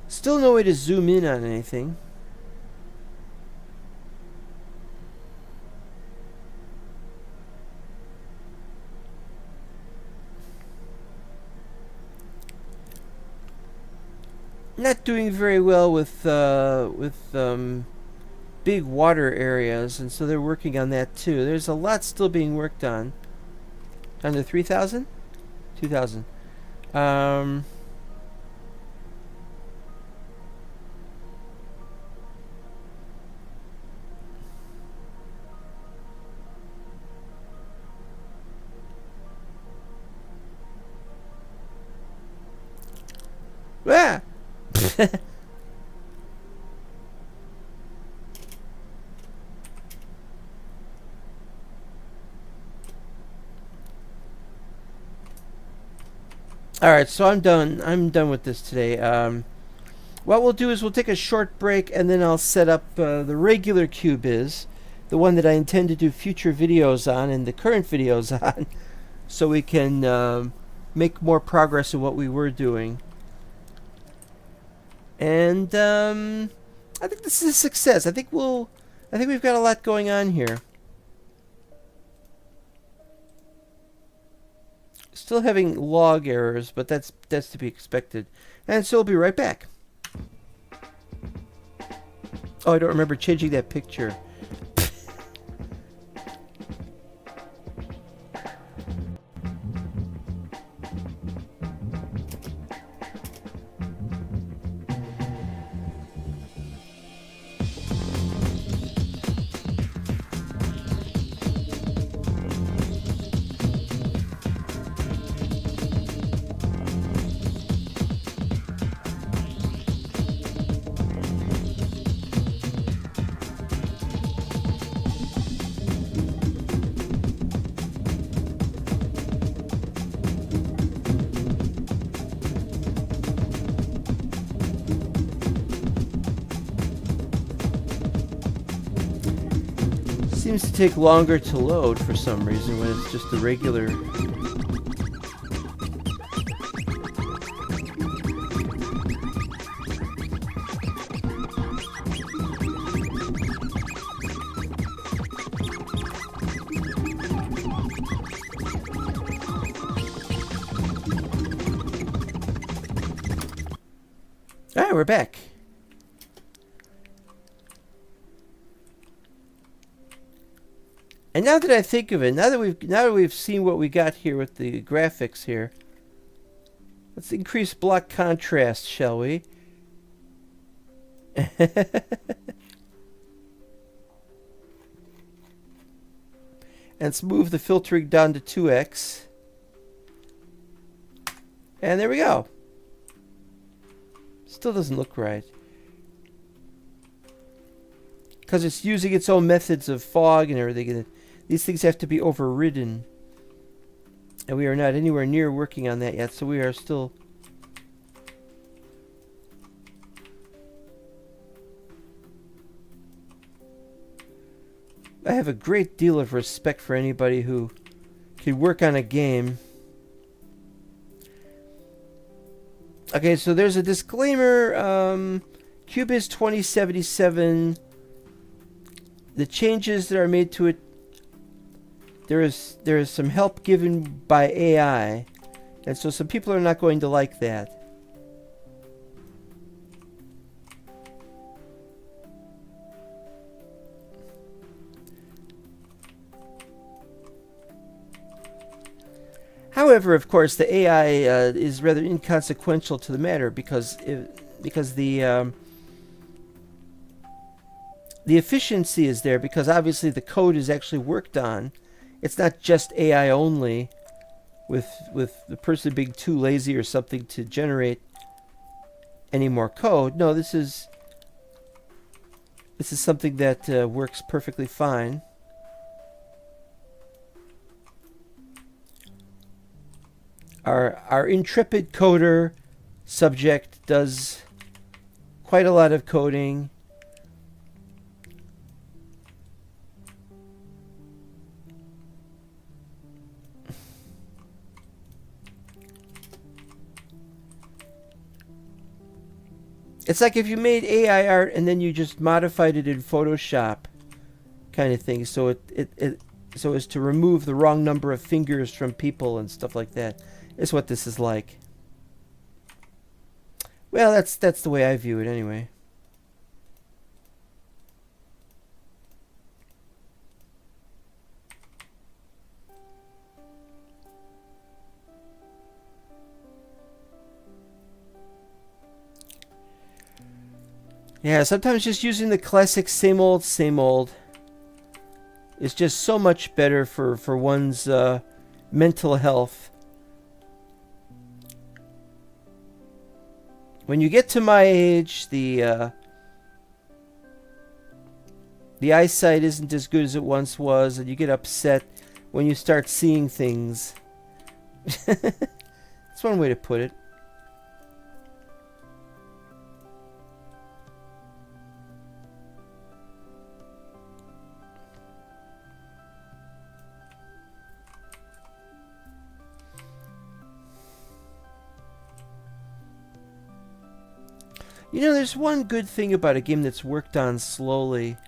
Still no way to zoom in on anything. Not doing very well with big water areas, and so they're working on that too. There's a lot still being worked on. Under 3,000? 2,000. Ah! Alright, so I'm done. I'm done with this today. What we'll do is we'll take a short break, and then I'll set up the regular Cubyz, the one that I intend to do future videos on and the current videos on, so we can make more progress in what we were doing. And I think this is a success. I think we've got a lot going on here. Still having log errors, but that's to be expected. And so we'll be right back. Oh, I don't remember changing that picture. seems to take longer to load for some reason when it's just the regular. All right, we're back. And now that I think of it, now that we've seen what we got here with the graphics here, let's increase block contrast, shall we? And let's move the filtering down to 2x. And there we go. Still doesn't look right. Because it's using its own methods of fog and everything. These things have to be overridden. And we are not anywhere near working on that yet, so we are still... I have a great deal of respect for anybody who can work on a game. Okay, so there's a disclaimer. Cubyz 2077. The changes that are made to it, there is some help given by AI, and so some people are not going to like that. However, of course, the AI is rather inconsequential to the matter because the efficiency is there because obviously the code is actually worked on. It's not just AI only, with the person being too lazy or something to generate any more code. No, this is something that works perfectly fine. Our intrepid coder subject does quite a lot of coding. It's like if you made AI art and then you just modified it in Photoshop, kind of thing. So so as to remove the wrong number of fingers from people and stuff like that. Is what this is like. Well, that's the way I view it anyway. Yeah, sometimes just using the classic same old is just so much better for one's mental health. When you get to my age, the eyesight isn't as good as it once was, and you get upset when you start seeing things. That's one way to put it. You know, there's one good thing about a game that's worked on slowly,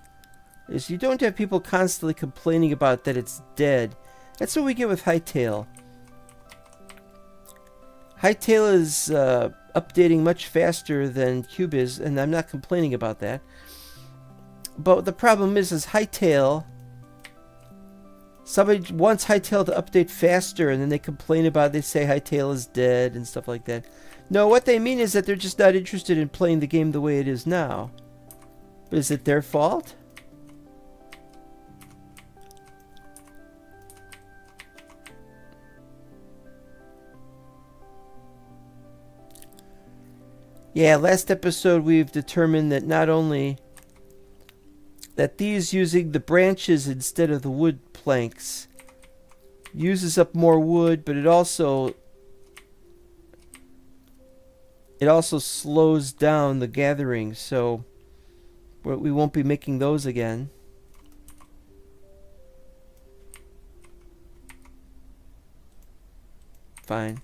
is you don't have people constantly complaining about that it's dead. That's what we get with Hytale. Hytale is updating much faster than Cubyz, and I'm not complaining about that. But the problem is Hytale... Somebody wants Hytale to update faster, and then they complain about it. They say Hytale is dead and stuff like that. No, what they mean is that they're just not interested in playing the game the way it is now. But is it their fault? Yeah, last episode we've determined that not only that these using the branches instead of the wood planks uses up more wood, but it also slows down the gathering, so we won't be making those again. fine.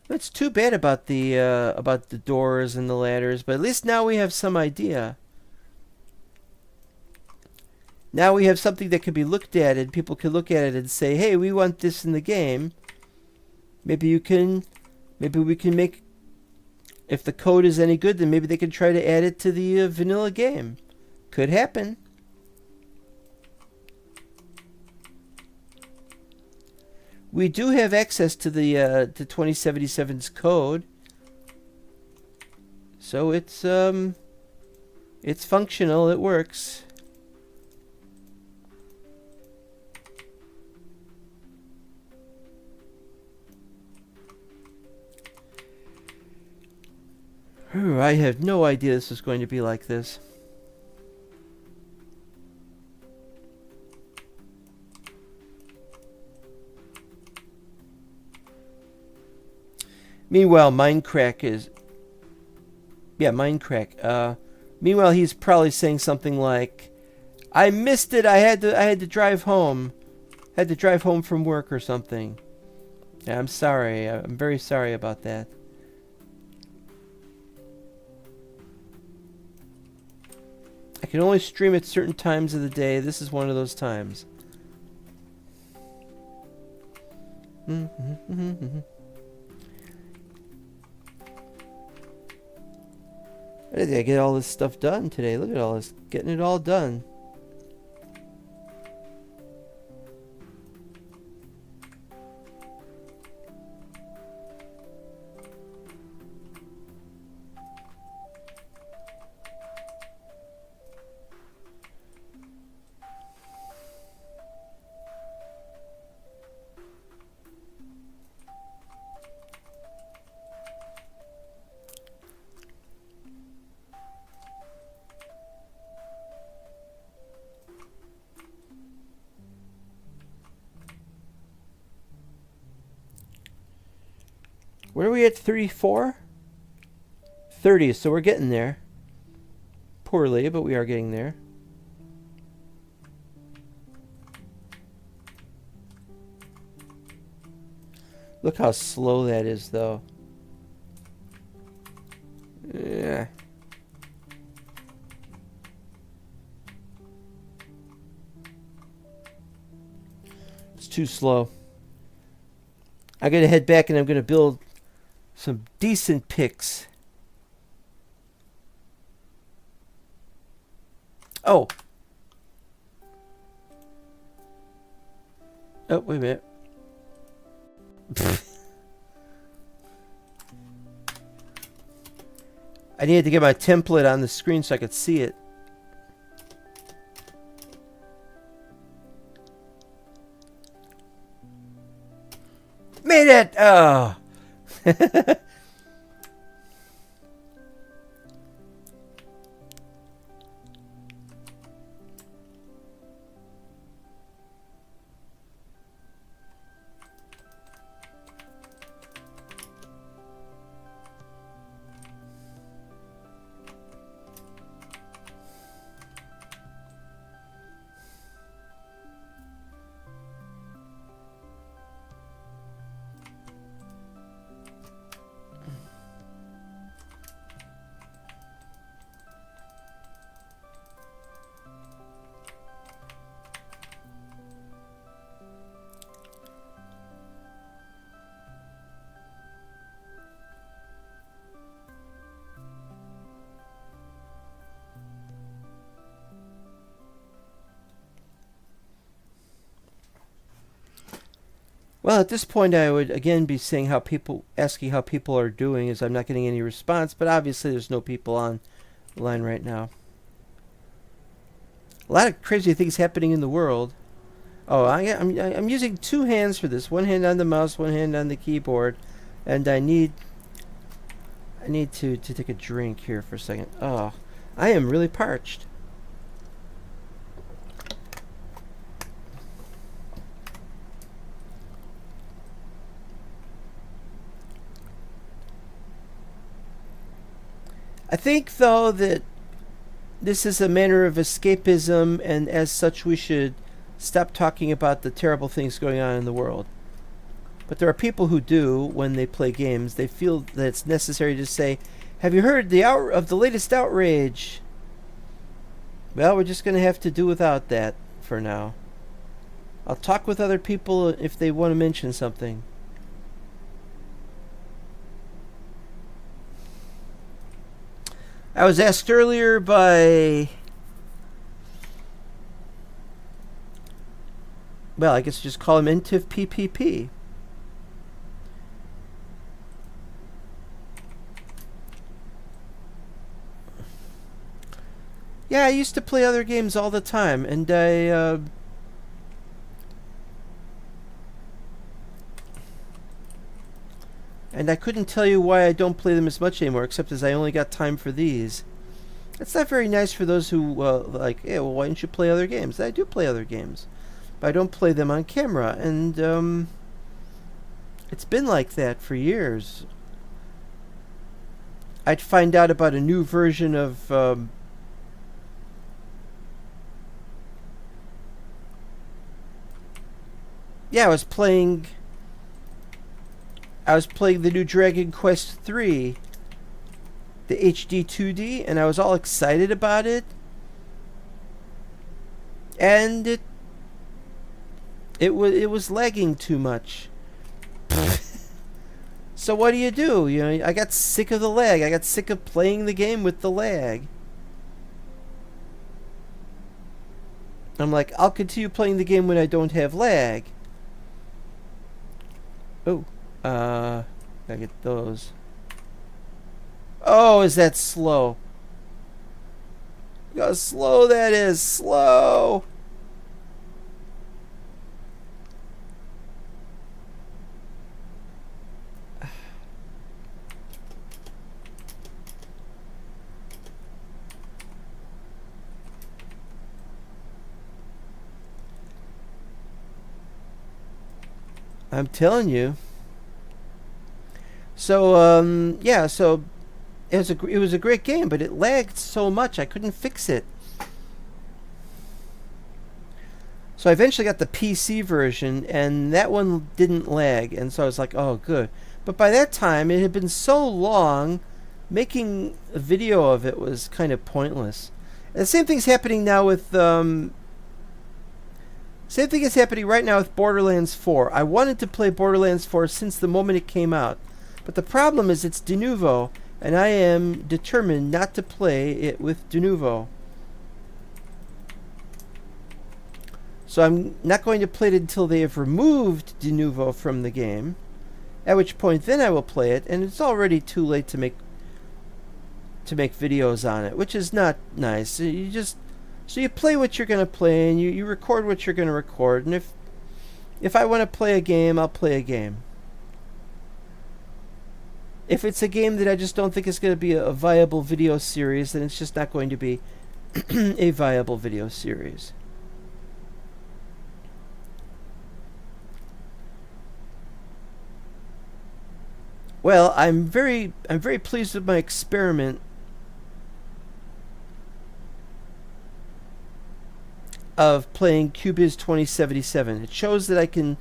It's too bad about the doors and the ladders, but at least now we have some idea. Now we have something that can be looked at, and people can look at it and say, "Hey, we want this in the game." Maybe we can make. If the code is any good, then maybe they can try to add it to the vanilla game. Could happen. We do have access to the 2077's code, so it's functional. It works. I had no idea this was going to be like this. Meanwhile, Mindcrack is... Yeah, Mindcrack. Meanwhile, he's probably saying something like, "I missed it. I had to drive home. Had to drive home from work or something. Yeah, I'm sorry. I'm very sorry about that." I can only stream at certain times of the day. This is one of those times. I gotta get all this stuff done today. Look at all this. Getting it all done. Where are we at? 34? 30, so we're getting there. Poorly, but we are getting there. Look how slow that is, though. Yeah. It's too slow. I gotta head back and I'm gonna build some decent pics. Oh. Oh, wait a minute. I needed to get my template on the screen so I could see it. Made it! Oh. Well, at this point, I would again be saying asking how people are doing, as I'm not getting any response. But obviously, there's no people on the line right now. A lot of crazy things happening in the world. Oh, I'm using two hands for this. One hand on the mouse, one hand on the keyboard, and I need to take a drink here for a second. Oh, I am really parched. I think, though, that this is a manner of escapism, and as such, we should stop talking about the terrible things going on in the world. But there are people who do, when they play games, they feel that it's necessary to say, "Have you heard of the latest outrage?" Well, we're just going to have to do without that for now. I'll talk with other people if they want to mention something. I was asked earlier by... Well, I guess just call him NTIF PPP. Yeah, I used to play other games all the time, and I couldn't tell you why I don't play them as much anymore, except as I only got time for these. It's not very nice for those who, like, yeah, well, why don't you play other games? I do play other games, but I don't play them on camera, and it's been like that for years. I'd find out about a new version of... yeah, I was playing the new Dragon Quest III, the HD 2D, and I was all excited about it. And it was lagging too much. So what do? You know, I got sick of the lag. I got sick of playing the game with the lag. I'm like, I'll continue playing the game when I don't have lag. Oh, gotta get those. Oh, is that slow? Look how slow that is. Slow. I'm telling you. So yeah, so it was a great game, but it lagged so much I couldn't fix it. So I eventually got the PC version, and that one didn't lag, and so I was like, oh, good. But by that time, it had been so long, making a video of it was kind of pointless. And the same thing's happening now with same thing is happening right now with Borderlands 4. I wanted to play Borderlands 4 since the moment it came out. But the problem is it's de novo, and I am determined not to play it with de novo. So I'm not going to play it until they have removed de novo from the game, at which point then I will play it, and it's already too late to make videos on it, which is not nice. So you play what you're going to play, and you record what you're going to record, and if I want to play a game, I'll play a game. If it's a game that I just don't think is going to be a viable video series, then it's just not going to be a viable video series. Well, I'm very pleased with my experiment of playing Cubyz 2077. It shows that I can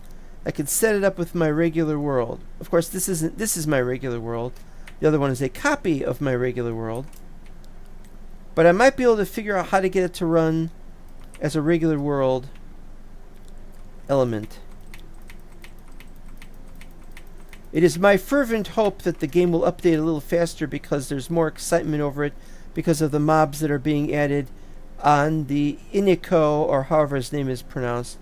set it up with my regular world. Of course, this is my regular world. The other one is a copy of my regular world. But I might be able to figure out how to get it to run as a regular world element. It is my fervent hope that the game will update a little faster because there's more excitement over it because of the mobs that are being added on the iNiKKo, or however his name is pronounced.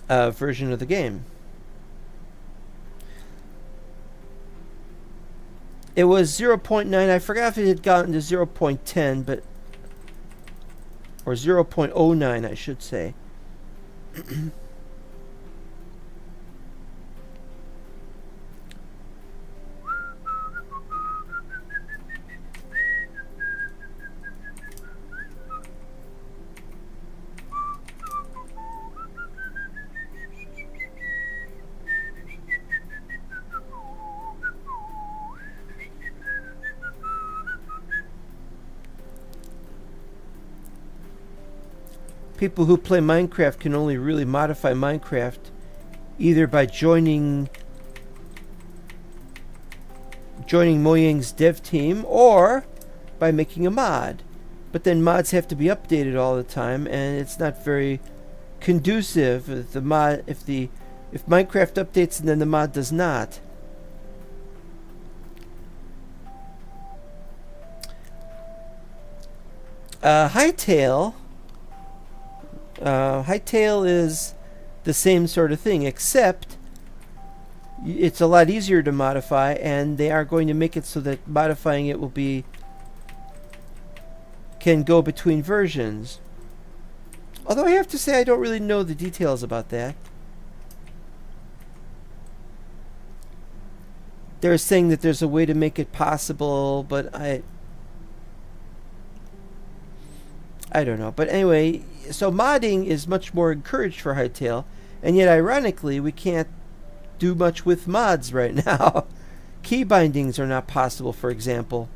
Version of the game. It was 0.9. I forgot if it had gotten to 0.10, but or 0.09, I should say. people who play Minecraft can only really modify Minecraft either by joining Mojang's dev team or by making a mod. But then mods have to be updated all the time, and it's not very conducive if if Minecraft updates and then the mod does not. Hightail is the same sort of thing, except it's a lot easier to modify, and they are going to make it so that modifying it can go between versions. Although I have to say I don't really know the details about that. They're saying that there's a way to make it possible, but I don't know. But anyway, so modding is much more encouraged for Hightail, and yet ironically we can't do much with mods right now. Key bindings are not possible, for example.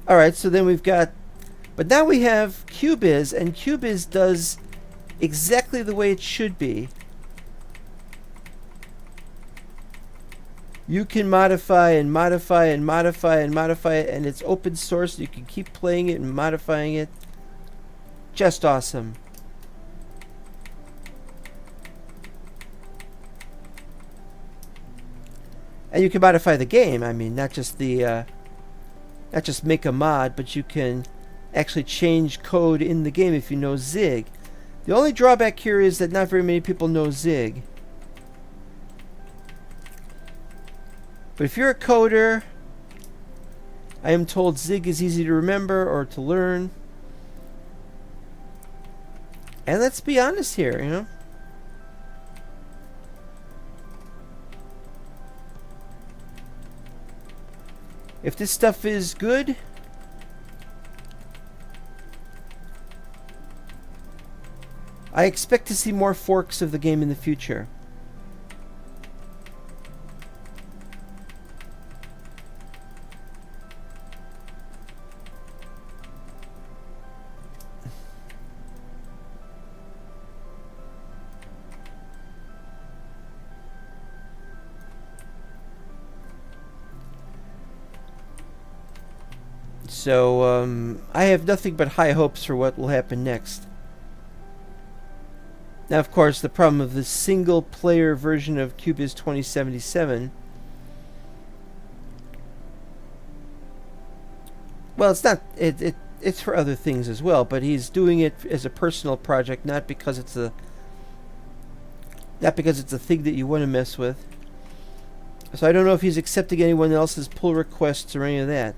Alright, so then but now we have Cubyz, and Cubyz does exactly the way it should be. You can modify and modify and modify and modify it, and it's open source. You can keep playing it and modifying it. Just awesome. And you can modify the game. I mean, not just make a mod, but you can actually change code in the game if you know Zig. The only drawback here is that not very many people know Zig. But if you're a coder, I am told Zig is easy to remember or to learn. And let's be honest here, you know. If this stuff is good, I expect to see more forks of the game in the future. So, I have nothing but high hopes for what will happen next. Now, of course, the problem of the single-player version of Cubyz 2077... Well, it's not... It's for other things as well, but he's doing it as a personal project, not because it's a thing that you want to mess with. So I don't know if he's accepting anyone else's pull requests or any of that.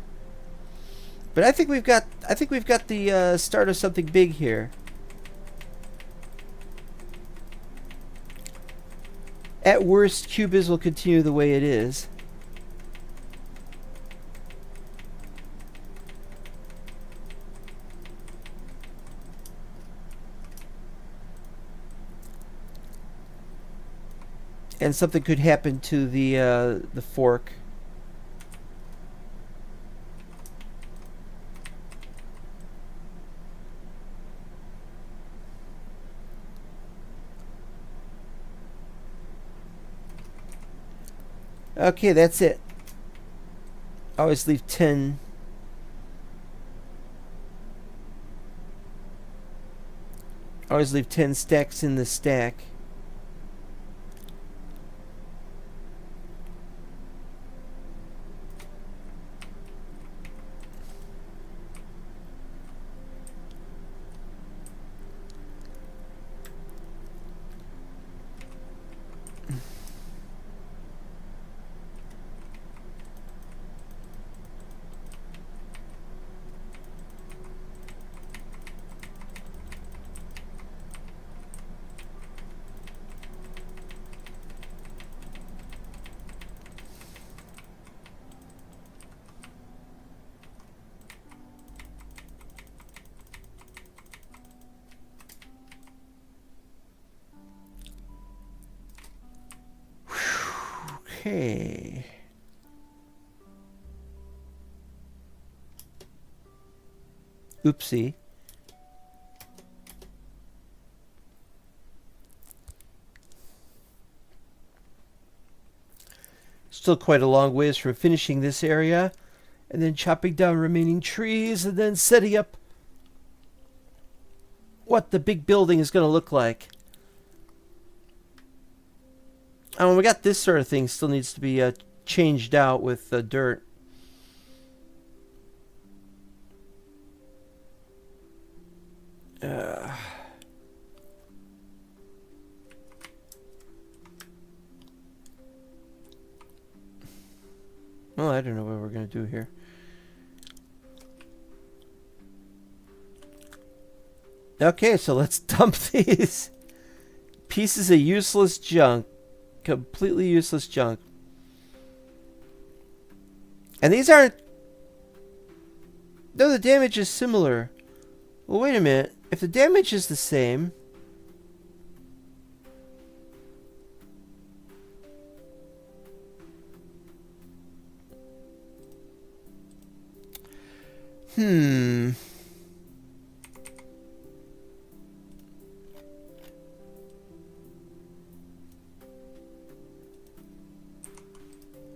But I think we've got the start of something big here. At worst, Cubyz will continue the way it is. And something could happen to the fork. Okay, that's it. Always leave 10. Always leave 10 stacks in the stack. Okay. Oopsie. still quite a long ways from finishing this area. And then chopping down remaining trees and then setting up what the big building is going to look like. And we got this sort of thing still needs to be changed out with dirt. Well, I don't know what we're going to do here. Okay, so let's dump these pieces of useless junk. Completely useless junk. And these aren't... No, the damage is similar. Well, wait a minute. If the damage is the same...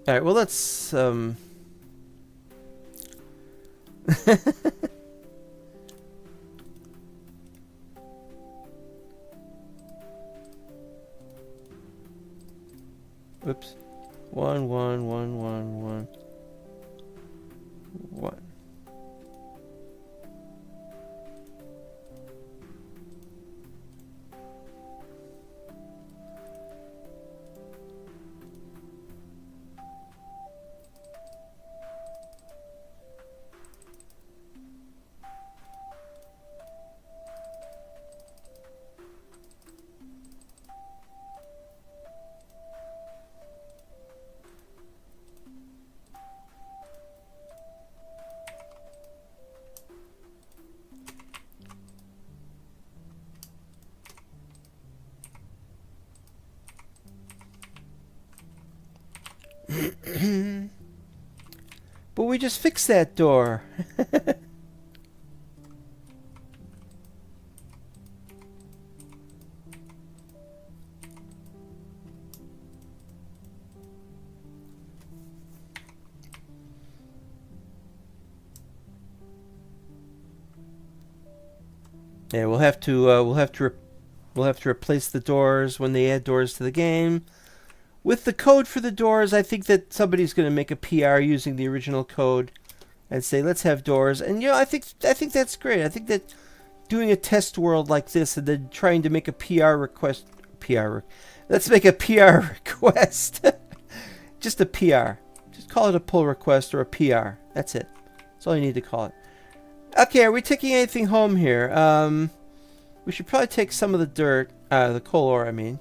Alright, well, let's, Whoops. 1, 1, 1, 1, 1. 1. But we just fixed that door. Yeah, we'll have to replace the doors when they add doors to the game. With the code for the doors, I think that somebody's going to make a PR using the original code and say, let's have doors. And, you know, I think that's great. I think that doing a test world like this and then trying to make a PR request... Let's make a PR request. Just a PR. Just call it a pull request or a PR. That's it. That's all you need to call it. Okay, are we taking anything home here? We should probably take some of the dirt, the coal ore, I mean.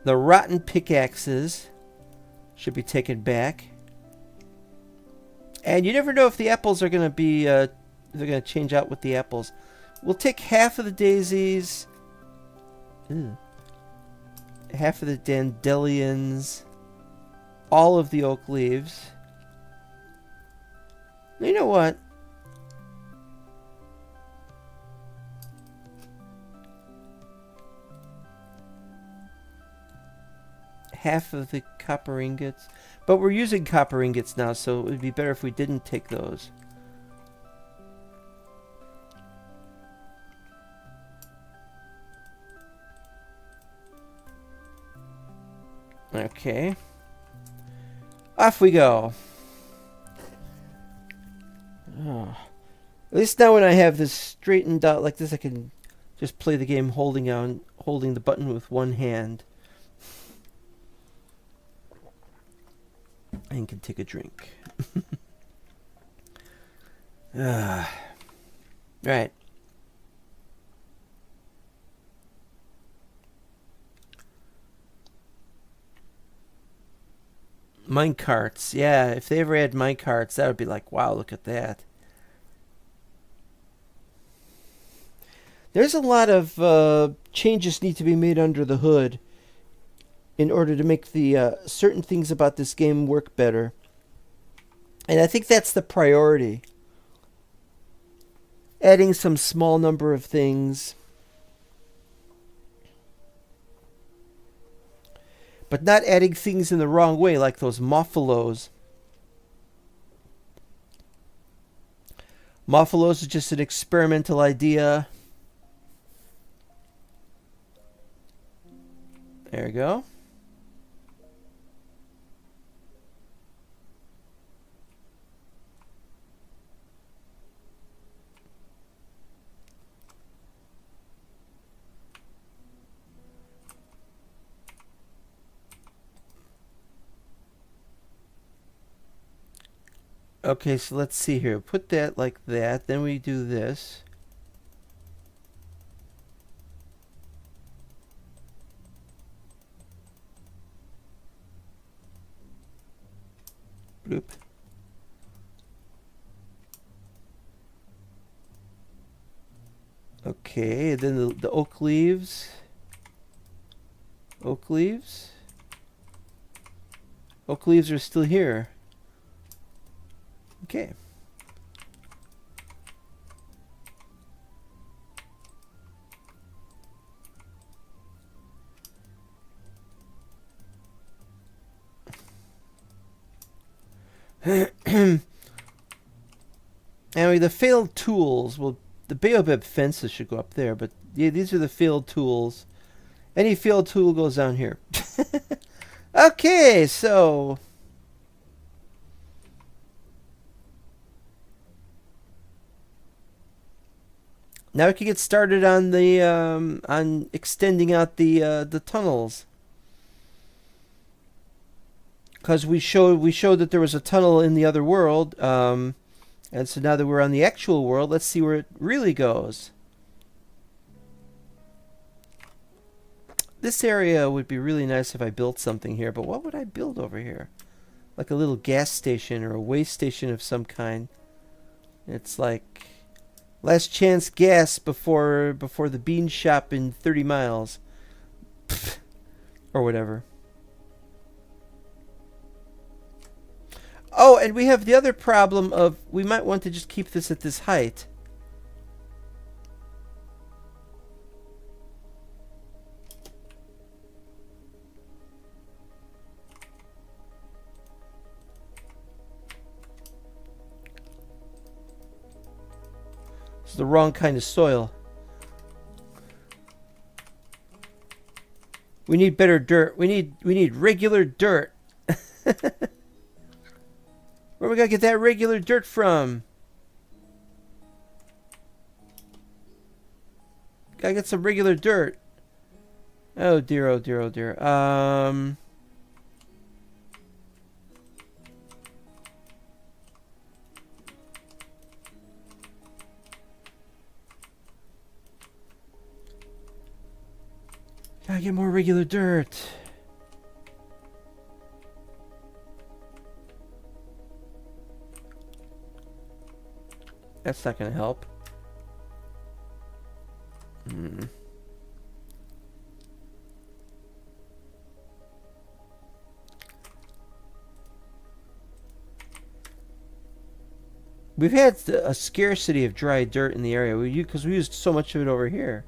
The rotten pickaxes should be taken back. And you never know if the apples are going to be, they're going to change out with the apples. We'll take half of the daisies. Ew. Half of the dandelions. All of the oak leaves. You know what? Half of the copper ingots. But we're using copper ingots now, so it would be better if we didn't take those. Okay. Off we go. Oh. At least now when I have this straightened out like this, I can just play the game holding the button with one hand. And can take a drink. Right. Minecarts. Yeah, if they ever had minecarts, that would be like, wow, look at that. There's a lot of changes need to be made under the hood in order to make the certain things about this game work better. And I think that's the priority. Adding some small number of things. but not adding things in the wrong way, like those moffalos. Moffalos is just an experimental idea. There we go. Okay, so let's see here. Put that like that. Then we do this. Bloop. Okay, then the oak leaves. Oak leaves. Oak leaves are still here. Okay. Anyway, the failed tools. Well, the baobab fences should go up there, but yeah, these are the failed tools. Any failed tool goes down here. Okay, so now we can get started on the on extending out the tunnels. Because we showed that there was a tunnel in the other world, and so now that we're on the actual world, let's see where it really goes. This area would be really nice if I built something here, but what would I build over here? Like a little gas station or a way station of some kind. It's like last chance gas before the bean shop in 30 miles. Or whatever. Oh, and we have the other problem of we might want to just keep this at this height. It's the wrong kind of soil. We need better dirt. We need regular dirt. Where we gotta get that regular dirt from? Gotta get some regular dirt. Oh dear, oh dear, oh dear. Gotta get more regular dirt. That's not gonna help. We've had a scarcity of dry dirt in the area because we used so much of it over here.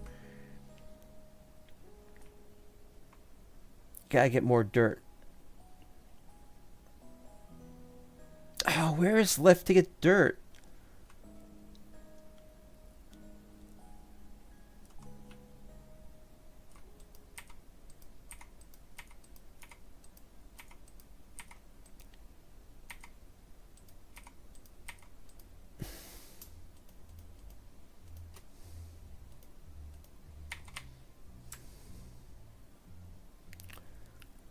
Gotta get more dirt. Oh, where is left to get dirt?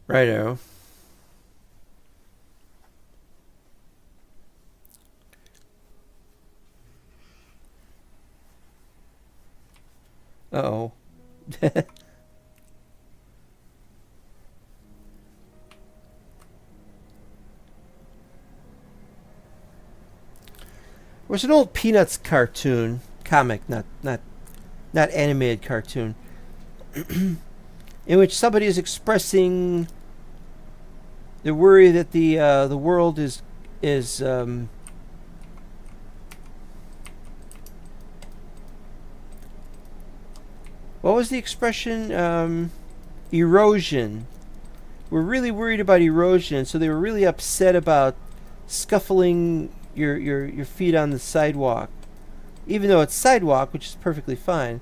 Righto. Uh-oh. It was an old Peanuts cartoon, comic, not animated cartoon, in which somebody is expressing the worry that the world is what was the expression? Erosion. were really worried about erosion, and so they were really upset about scuffling your feet on the sidewalk. Even though it's sidewalk, which is perfectly fine.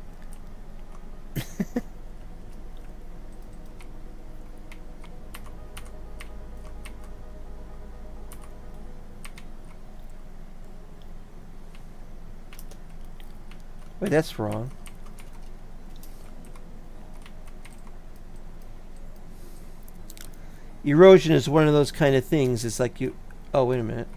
Wait, that's wrong. Erosion is one of those kind of things. It's like you... Oh, wait a minute.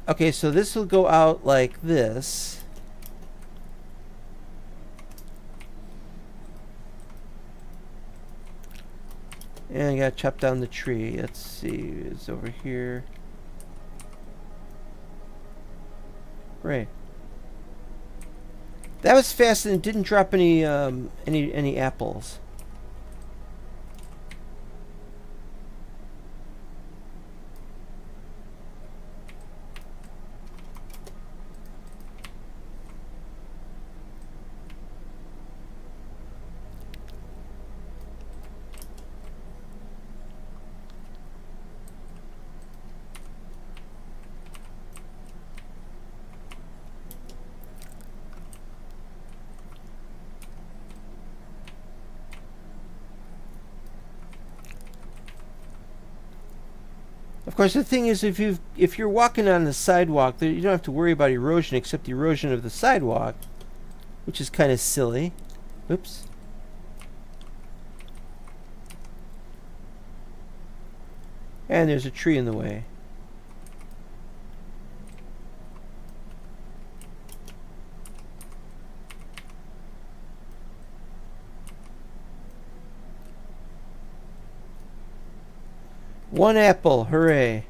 Okay, so this will go out like this. And I gotta chop down the tree. Let's see, it's over here. Right. That was fast and it didn't drop any apples. Of course, the thing is, if you're walking on the sidewalk, you don't have to worry about erosion except the erosion of the sidewalk, which is kind of silly. Oops. And there's a tree in the way. One apple, hooray.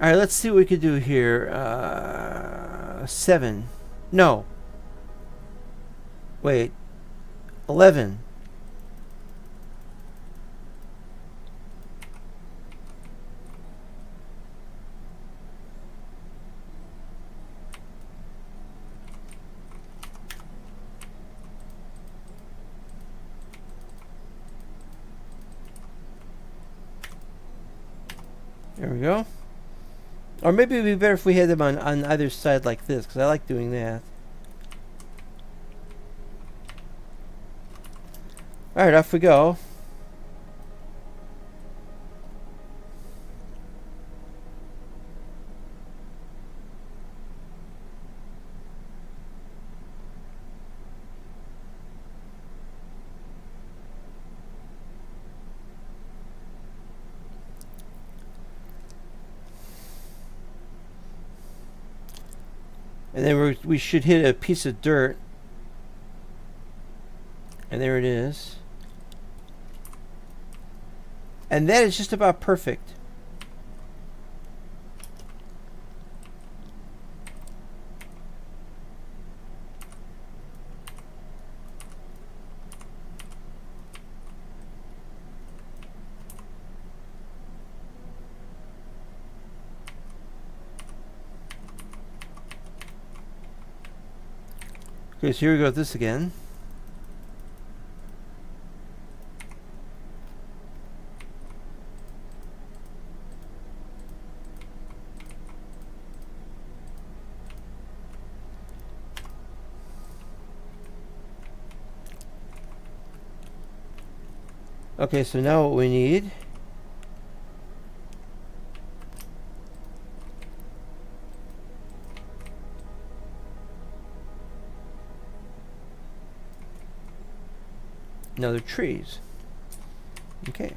Alright, let's see what we could do here. 7. No. Wait. 11. There we go. Or maybe it would be better if we had them on either side like this, because I like doing that. Alright, off we go. And then we should hit a piece of dirt. And there it is. And that is just about perfect. Okay, so here we go with this again. Okay, so now what we need another trees. Okay.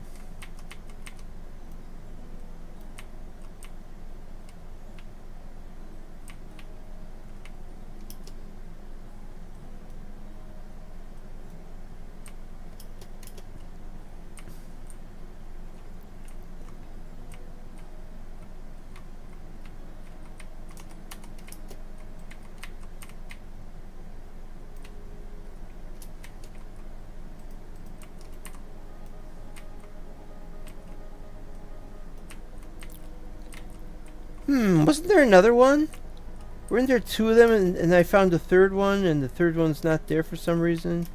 Wasn't there another one? Weren't there two of them and I found the third one and the third one's not there for some reason?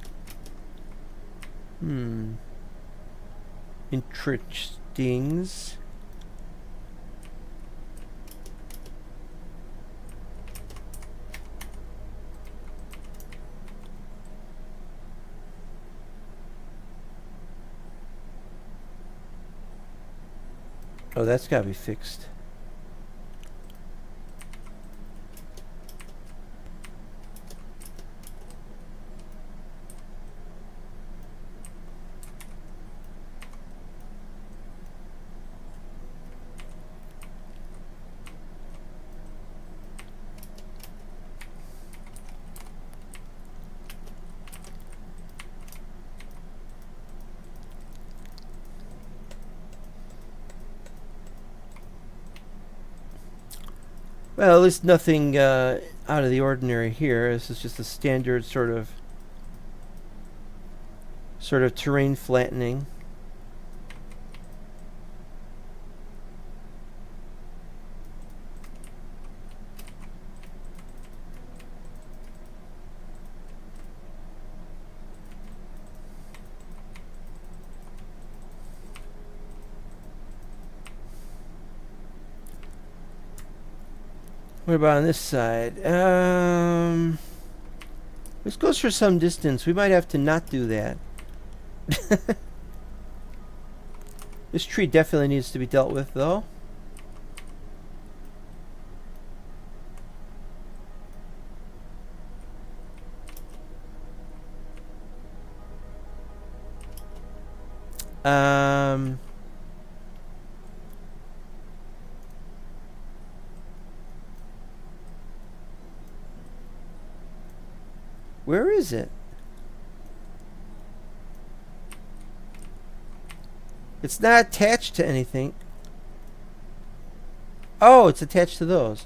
Interestings. Oh, that's gotta be fixed. Well, at least nothing out of the ordinary here. This is just a standard sort of terrain flattening. What about on this side? This goes for some distance. We might have to not do that. This tree definitely needs to be dealt with, though. Where is it? It's not attached to anything. Oh, it's attached to those.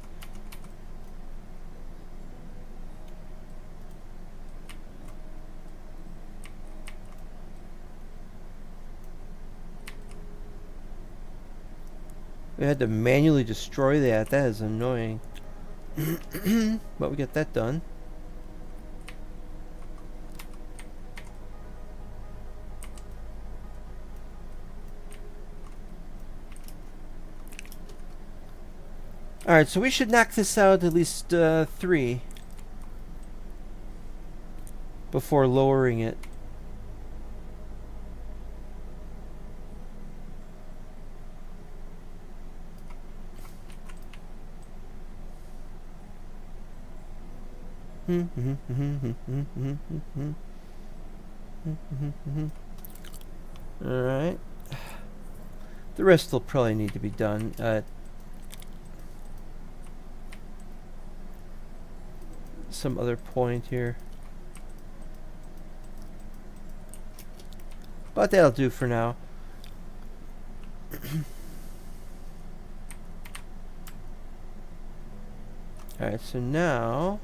We had to manually destroy that. That is annoying. But we got that done. Alright, so we should knock this out at least 3 before lowering it. Alright. The rest will probably need to be done. Some other point here. But that'll do for now. Alright, so now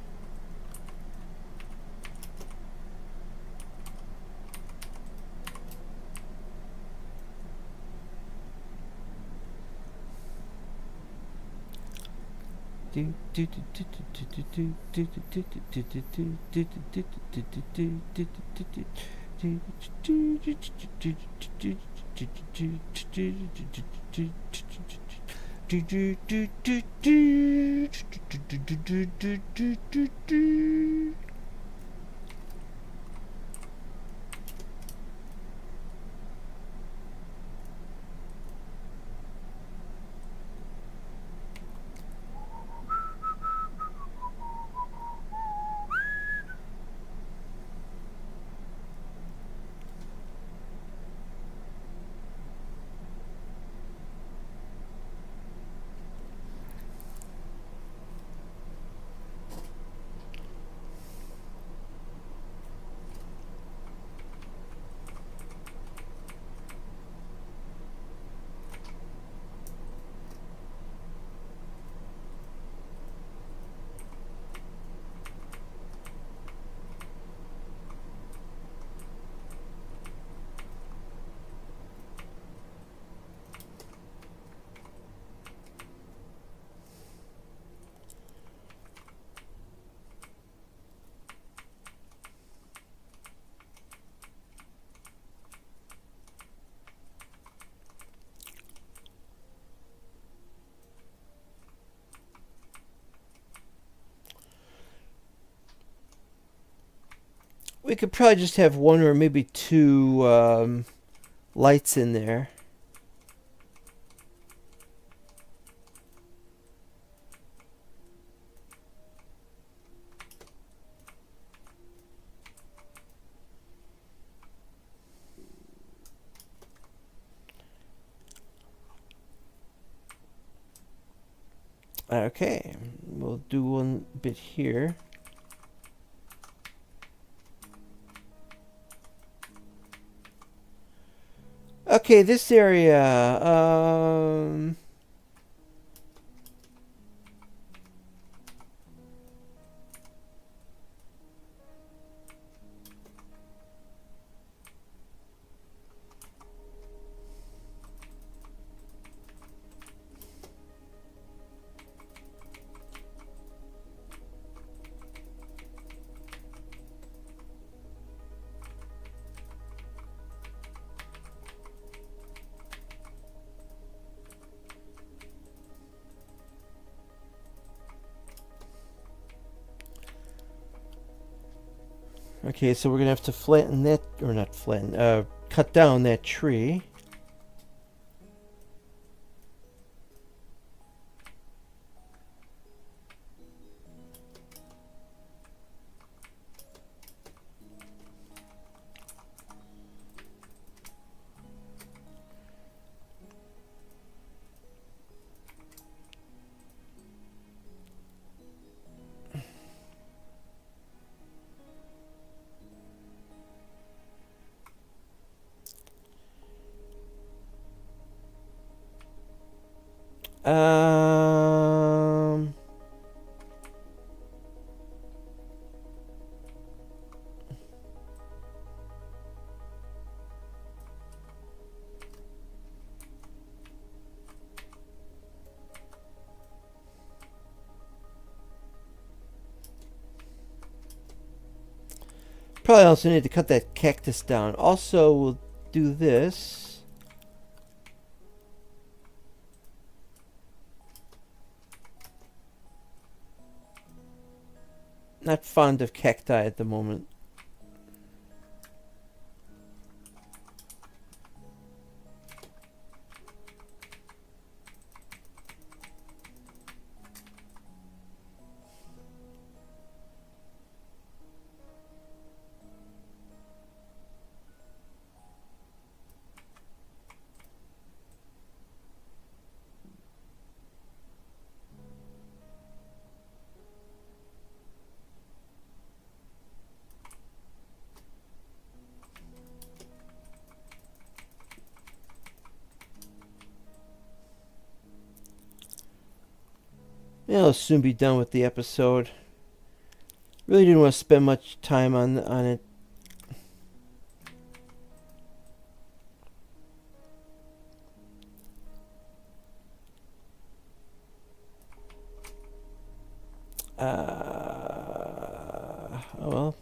We could probably just have one or maybe two lights in there. Okay, we'll do one bit here. Okay, this area. Okay, so we're gonna have to flatten that, or not flatten, cut down that tree. Um, Probably also need to cut that cactus down. Also, we'll do this. Not fond of cacti at the moment. I'll soon be done with the episode. Really didn't want to spend much time on it. Oh well.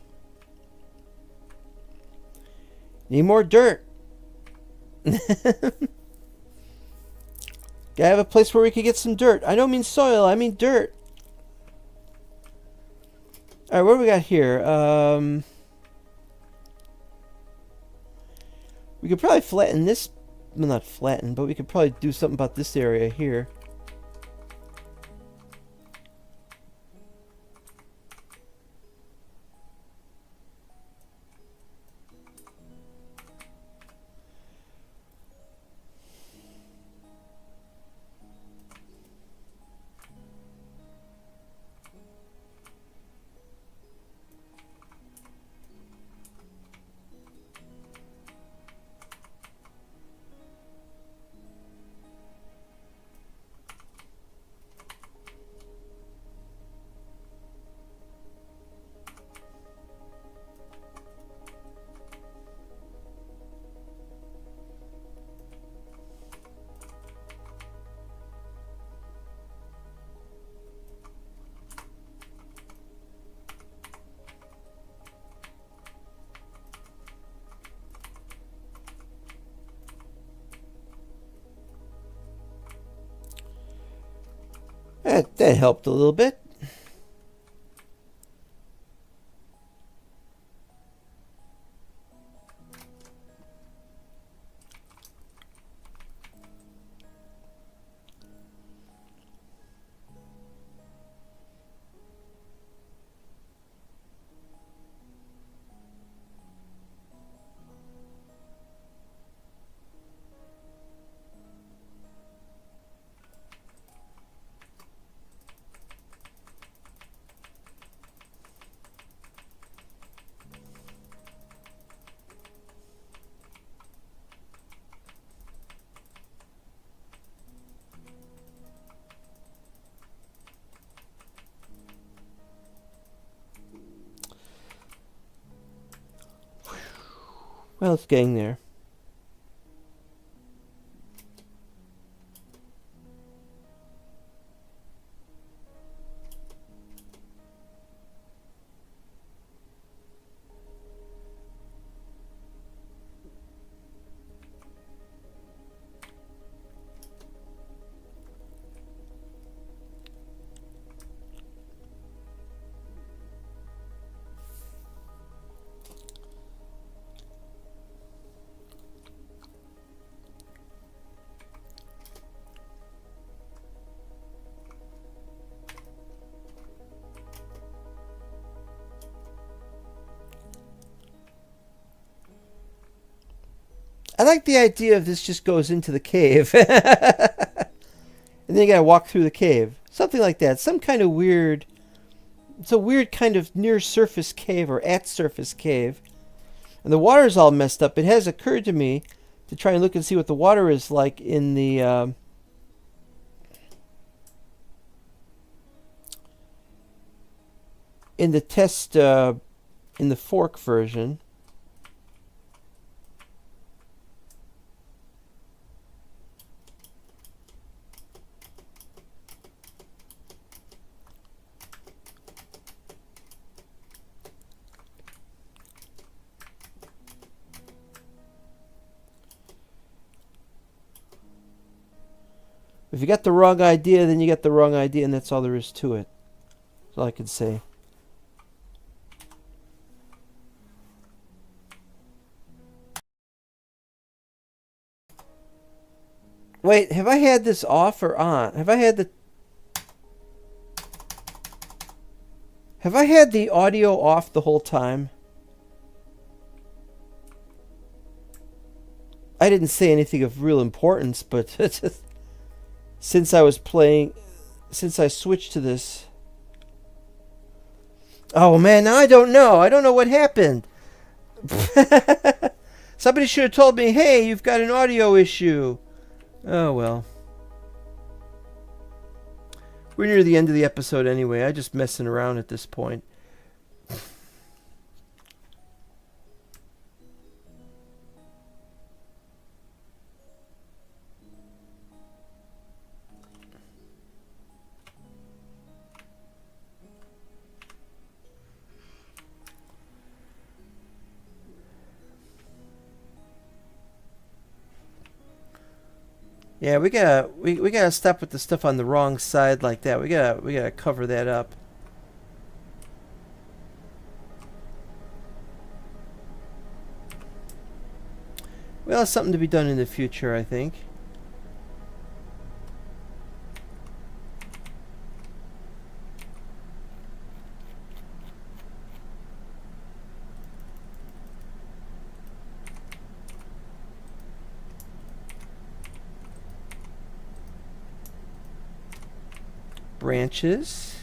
Need more dirt. Gotta have a place where we could get some dirt. I don't mean soil, I mean dirt. Alright, what do we got here? We could probably flatten this. Well, not flatten, but we could probably do something about this area here. That helped a little bit. Well, it's getting there. I like the idea of this just goes into the cave. And then you gotta walk through the cave. Something like that. Some kind of weird... It's a weird kind of near-surface cave or at-surface cave. And the water's all messed up. It has occurred to me to try and look and see what the water is like in the... in the test... in the fork version. If you got the wrong idea, then you got the wrong idea, and that's all there is to it. That's all I can say. Wait, have I had this off or on? Have I had the audio off the whole time? I didn't say anything of real importance, but since I switched to this. Oh man, now I don't know. I don't know what happened. Somebody should have told me, hey, you've got an audio issue. Oh well. We're near the end of the episode anyway. I'm just messing around at this point. Yeah, we gotta stop with the stuff on the wrong side like that. We gotta cover that up. Well, it's something to be done in the future, I think. Branches.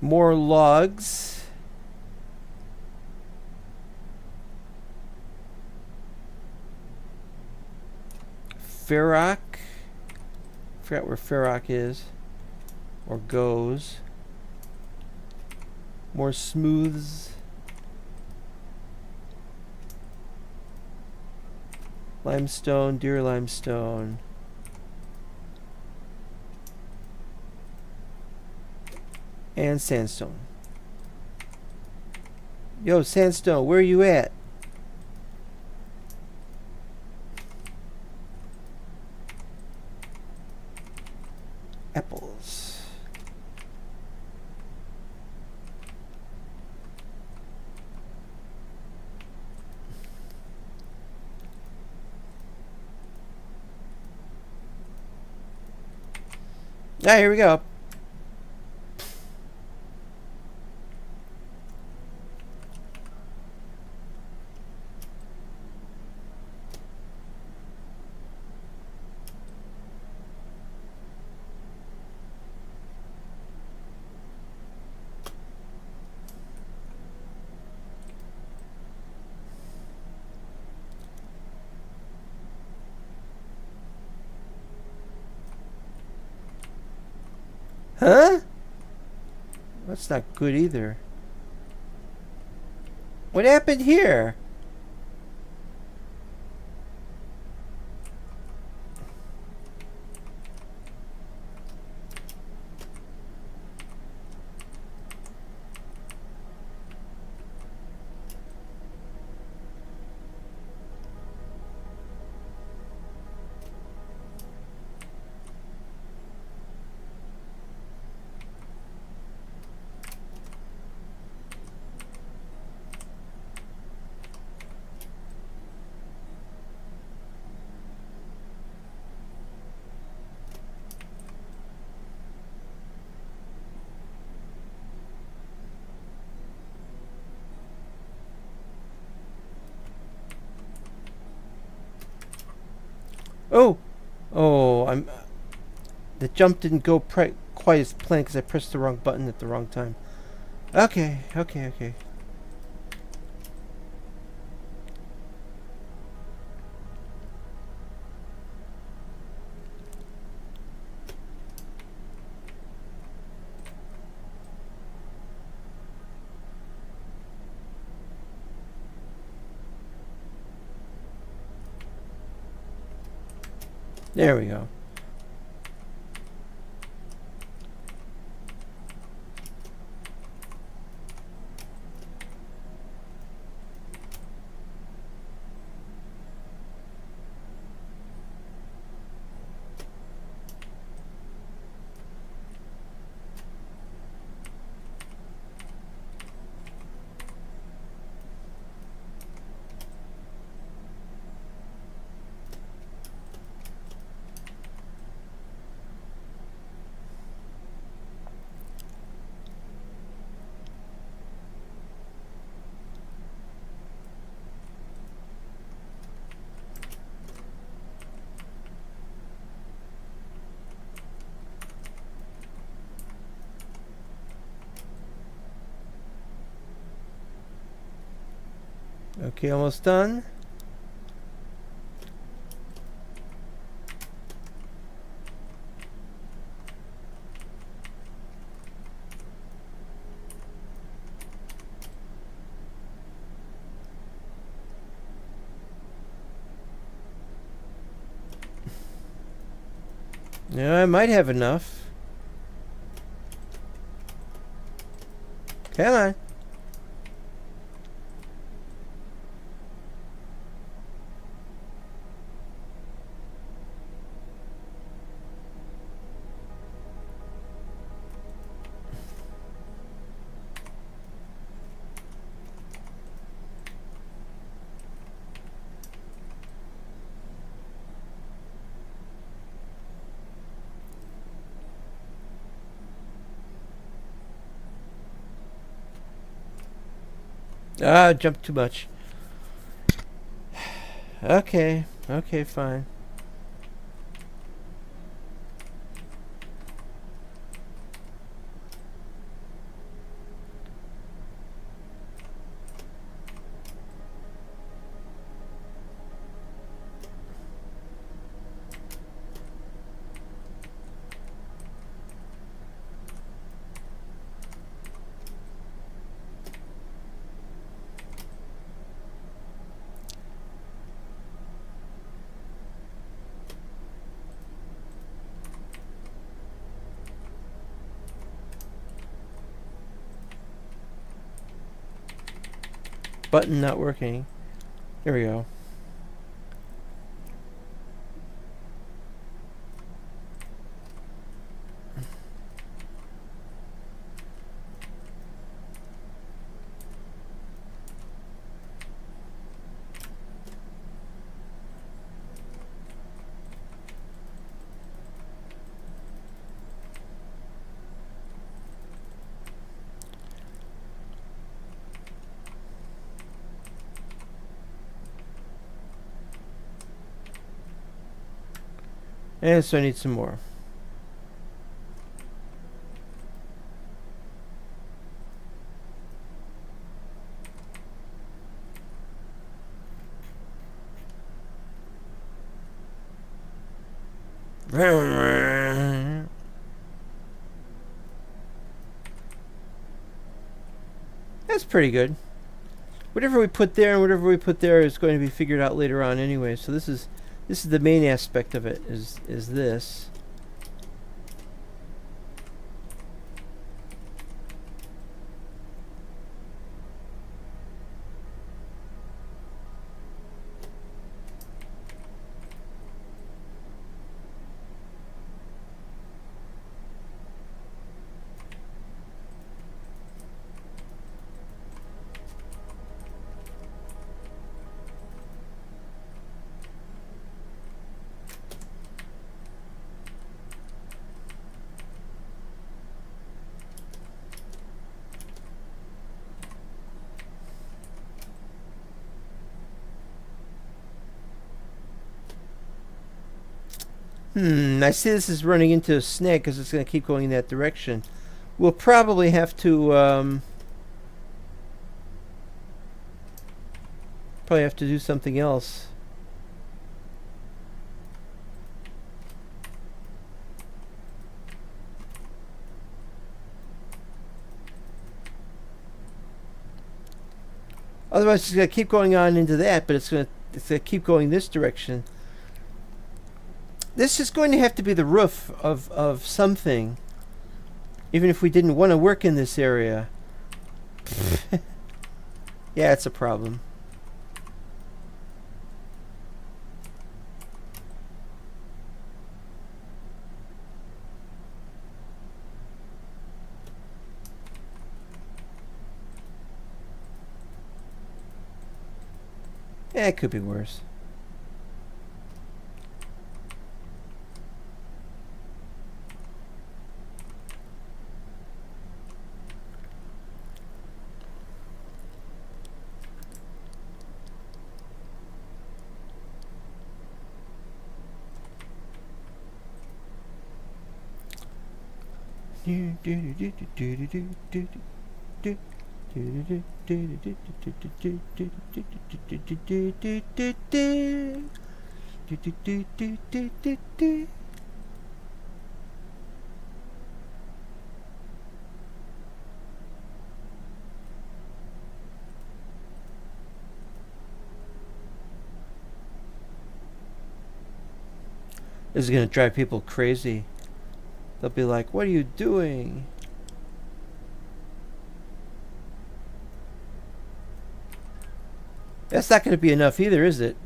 More logs. Ferroc. Forgot where Ferroc is. Or goes. More smooths. Limestone, deer limestone. And sandstone. Yo, sandstone, where are you at? Apples. Ah, here we go. Huh? That's not good either. What happened here? Oh! Oh, the jump didn't go quite as planned because I pressed the wrong button at the wrong time. Okay. There we go. Okay, almost done. Yeah, I might have enough. Come on. Ah, I jumped too much. Okay, fine. Button not working. Here we go. And so I need some more. That's pretty good. whatever we put there and whatever we put there is going to be figured out later on anyway. So this is the main aspect of it, is this. I see this is running into a snag because it's going to keep going in that direction. We'll probably have to do something else. Otherwise, it's going to keep going on into that, but it's going to keep going this direction. This is going to have to be the roof of something, even if we didn't want to work in this area. Yeah, it's a problem. Yeah, it could be worse. This is going to drive people crazy. They'll be like, what are you doing? That's not going to be enough either, is it?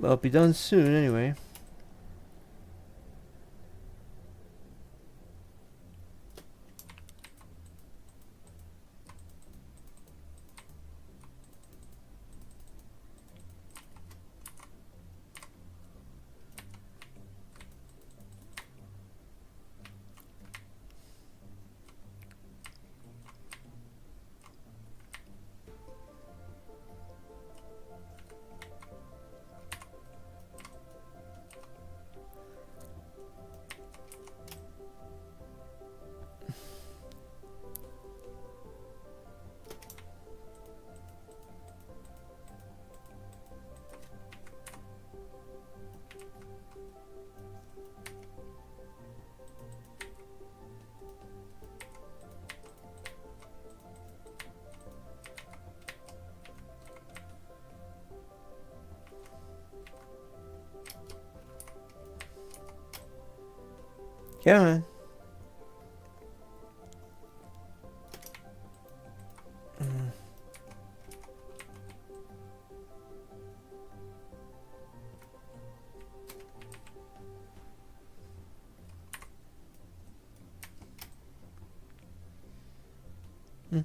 Well, it'll be done soon anyway. Come on. We're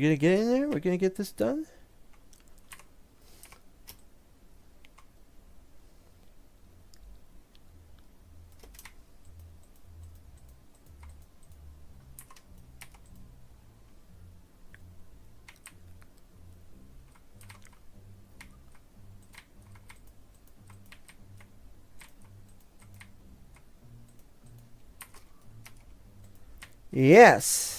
gonna get in there? We're gonna get this done? Yes.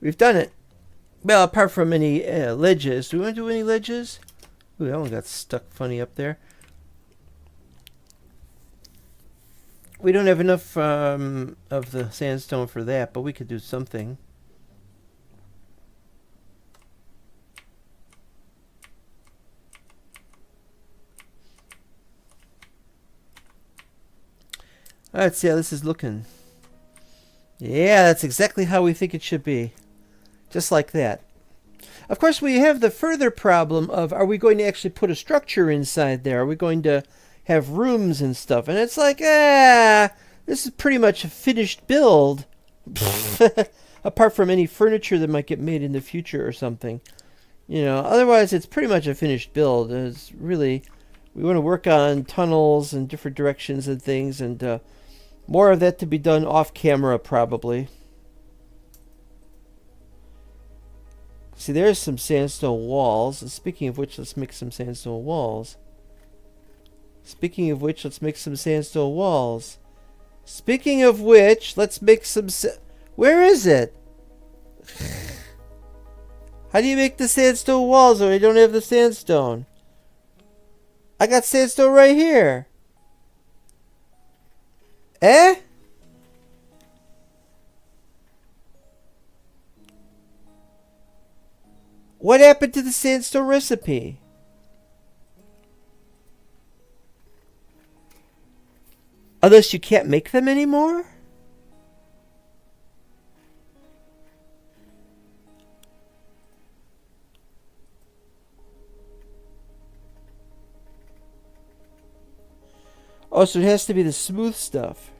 We've done it. Well, apart from any ledges. Do we want to do any ledges? Ooh, that one got stuck funny up there. We don't have enough of the sandstone for that, but we could do something. Let's see how this is looking. Yeah, that's exactly how we think it should be. Just like that. Of course, we have the further problem of, are we going to actually put a structure inside there? Are we going to have rooms and stuff? And it's like, this is pretty much a finished build. Apart from any furniture that might get made in the future or something. You know, otherwise it's pretty much a finished build. It's really, we want to work on tunnels and different directions and things, and more of that to be done off camera probably. See, there's some sandstone walls. And speaking of which, let's make some sandstone walls. Speaking of which, let's make some sandstone walls. Speaking of which, let's make some... Where is it? How do you make the sandstone walls when I don't have the sandstone? I got sandstone right here. Eh? What happened to the sandstone recipe? Unless you can't make them anymore? Oh, so it has to be the smooth stuff.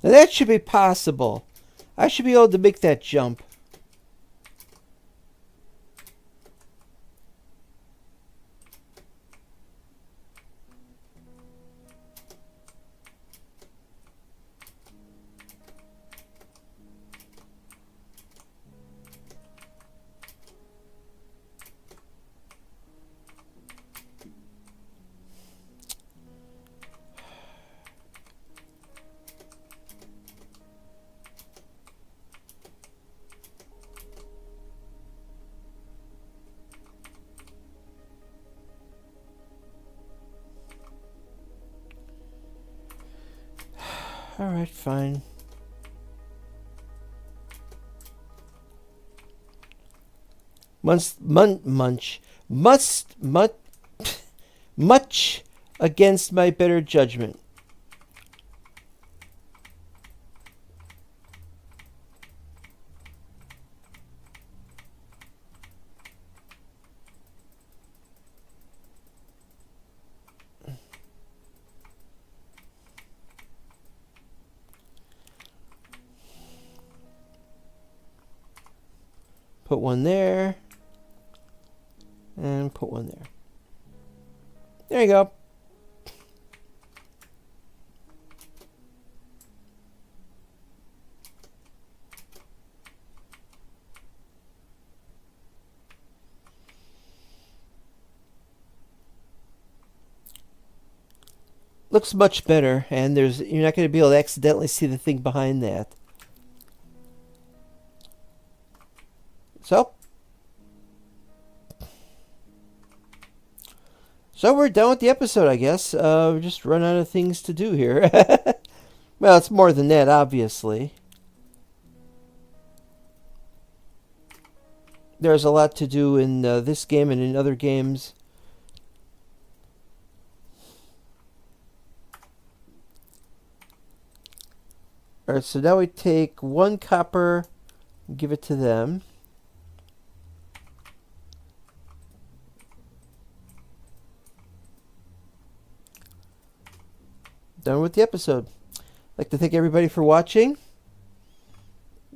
Now that should be possible. I should be able to make that jump. Alright, fine. Much against my better judgment. Put one there. And put one there. There you go. Looks much better, and you're not going to be able to accidentally see the thing behind that. So we're done with the episode, I guess. We just run out of things to do here. Well, it's more than that, obviously. There's a lot to do in this game and in other games. Alright, so now we take 1 copper and give it to them. Done with the episode. I'd like to thank everybody for watching.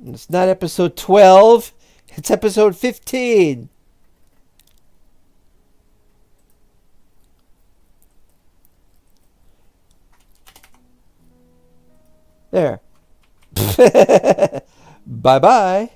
It's not episode 12, it's episode 15. There. Bye-bye.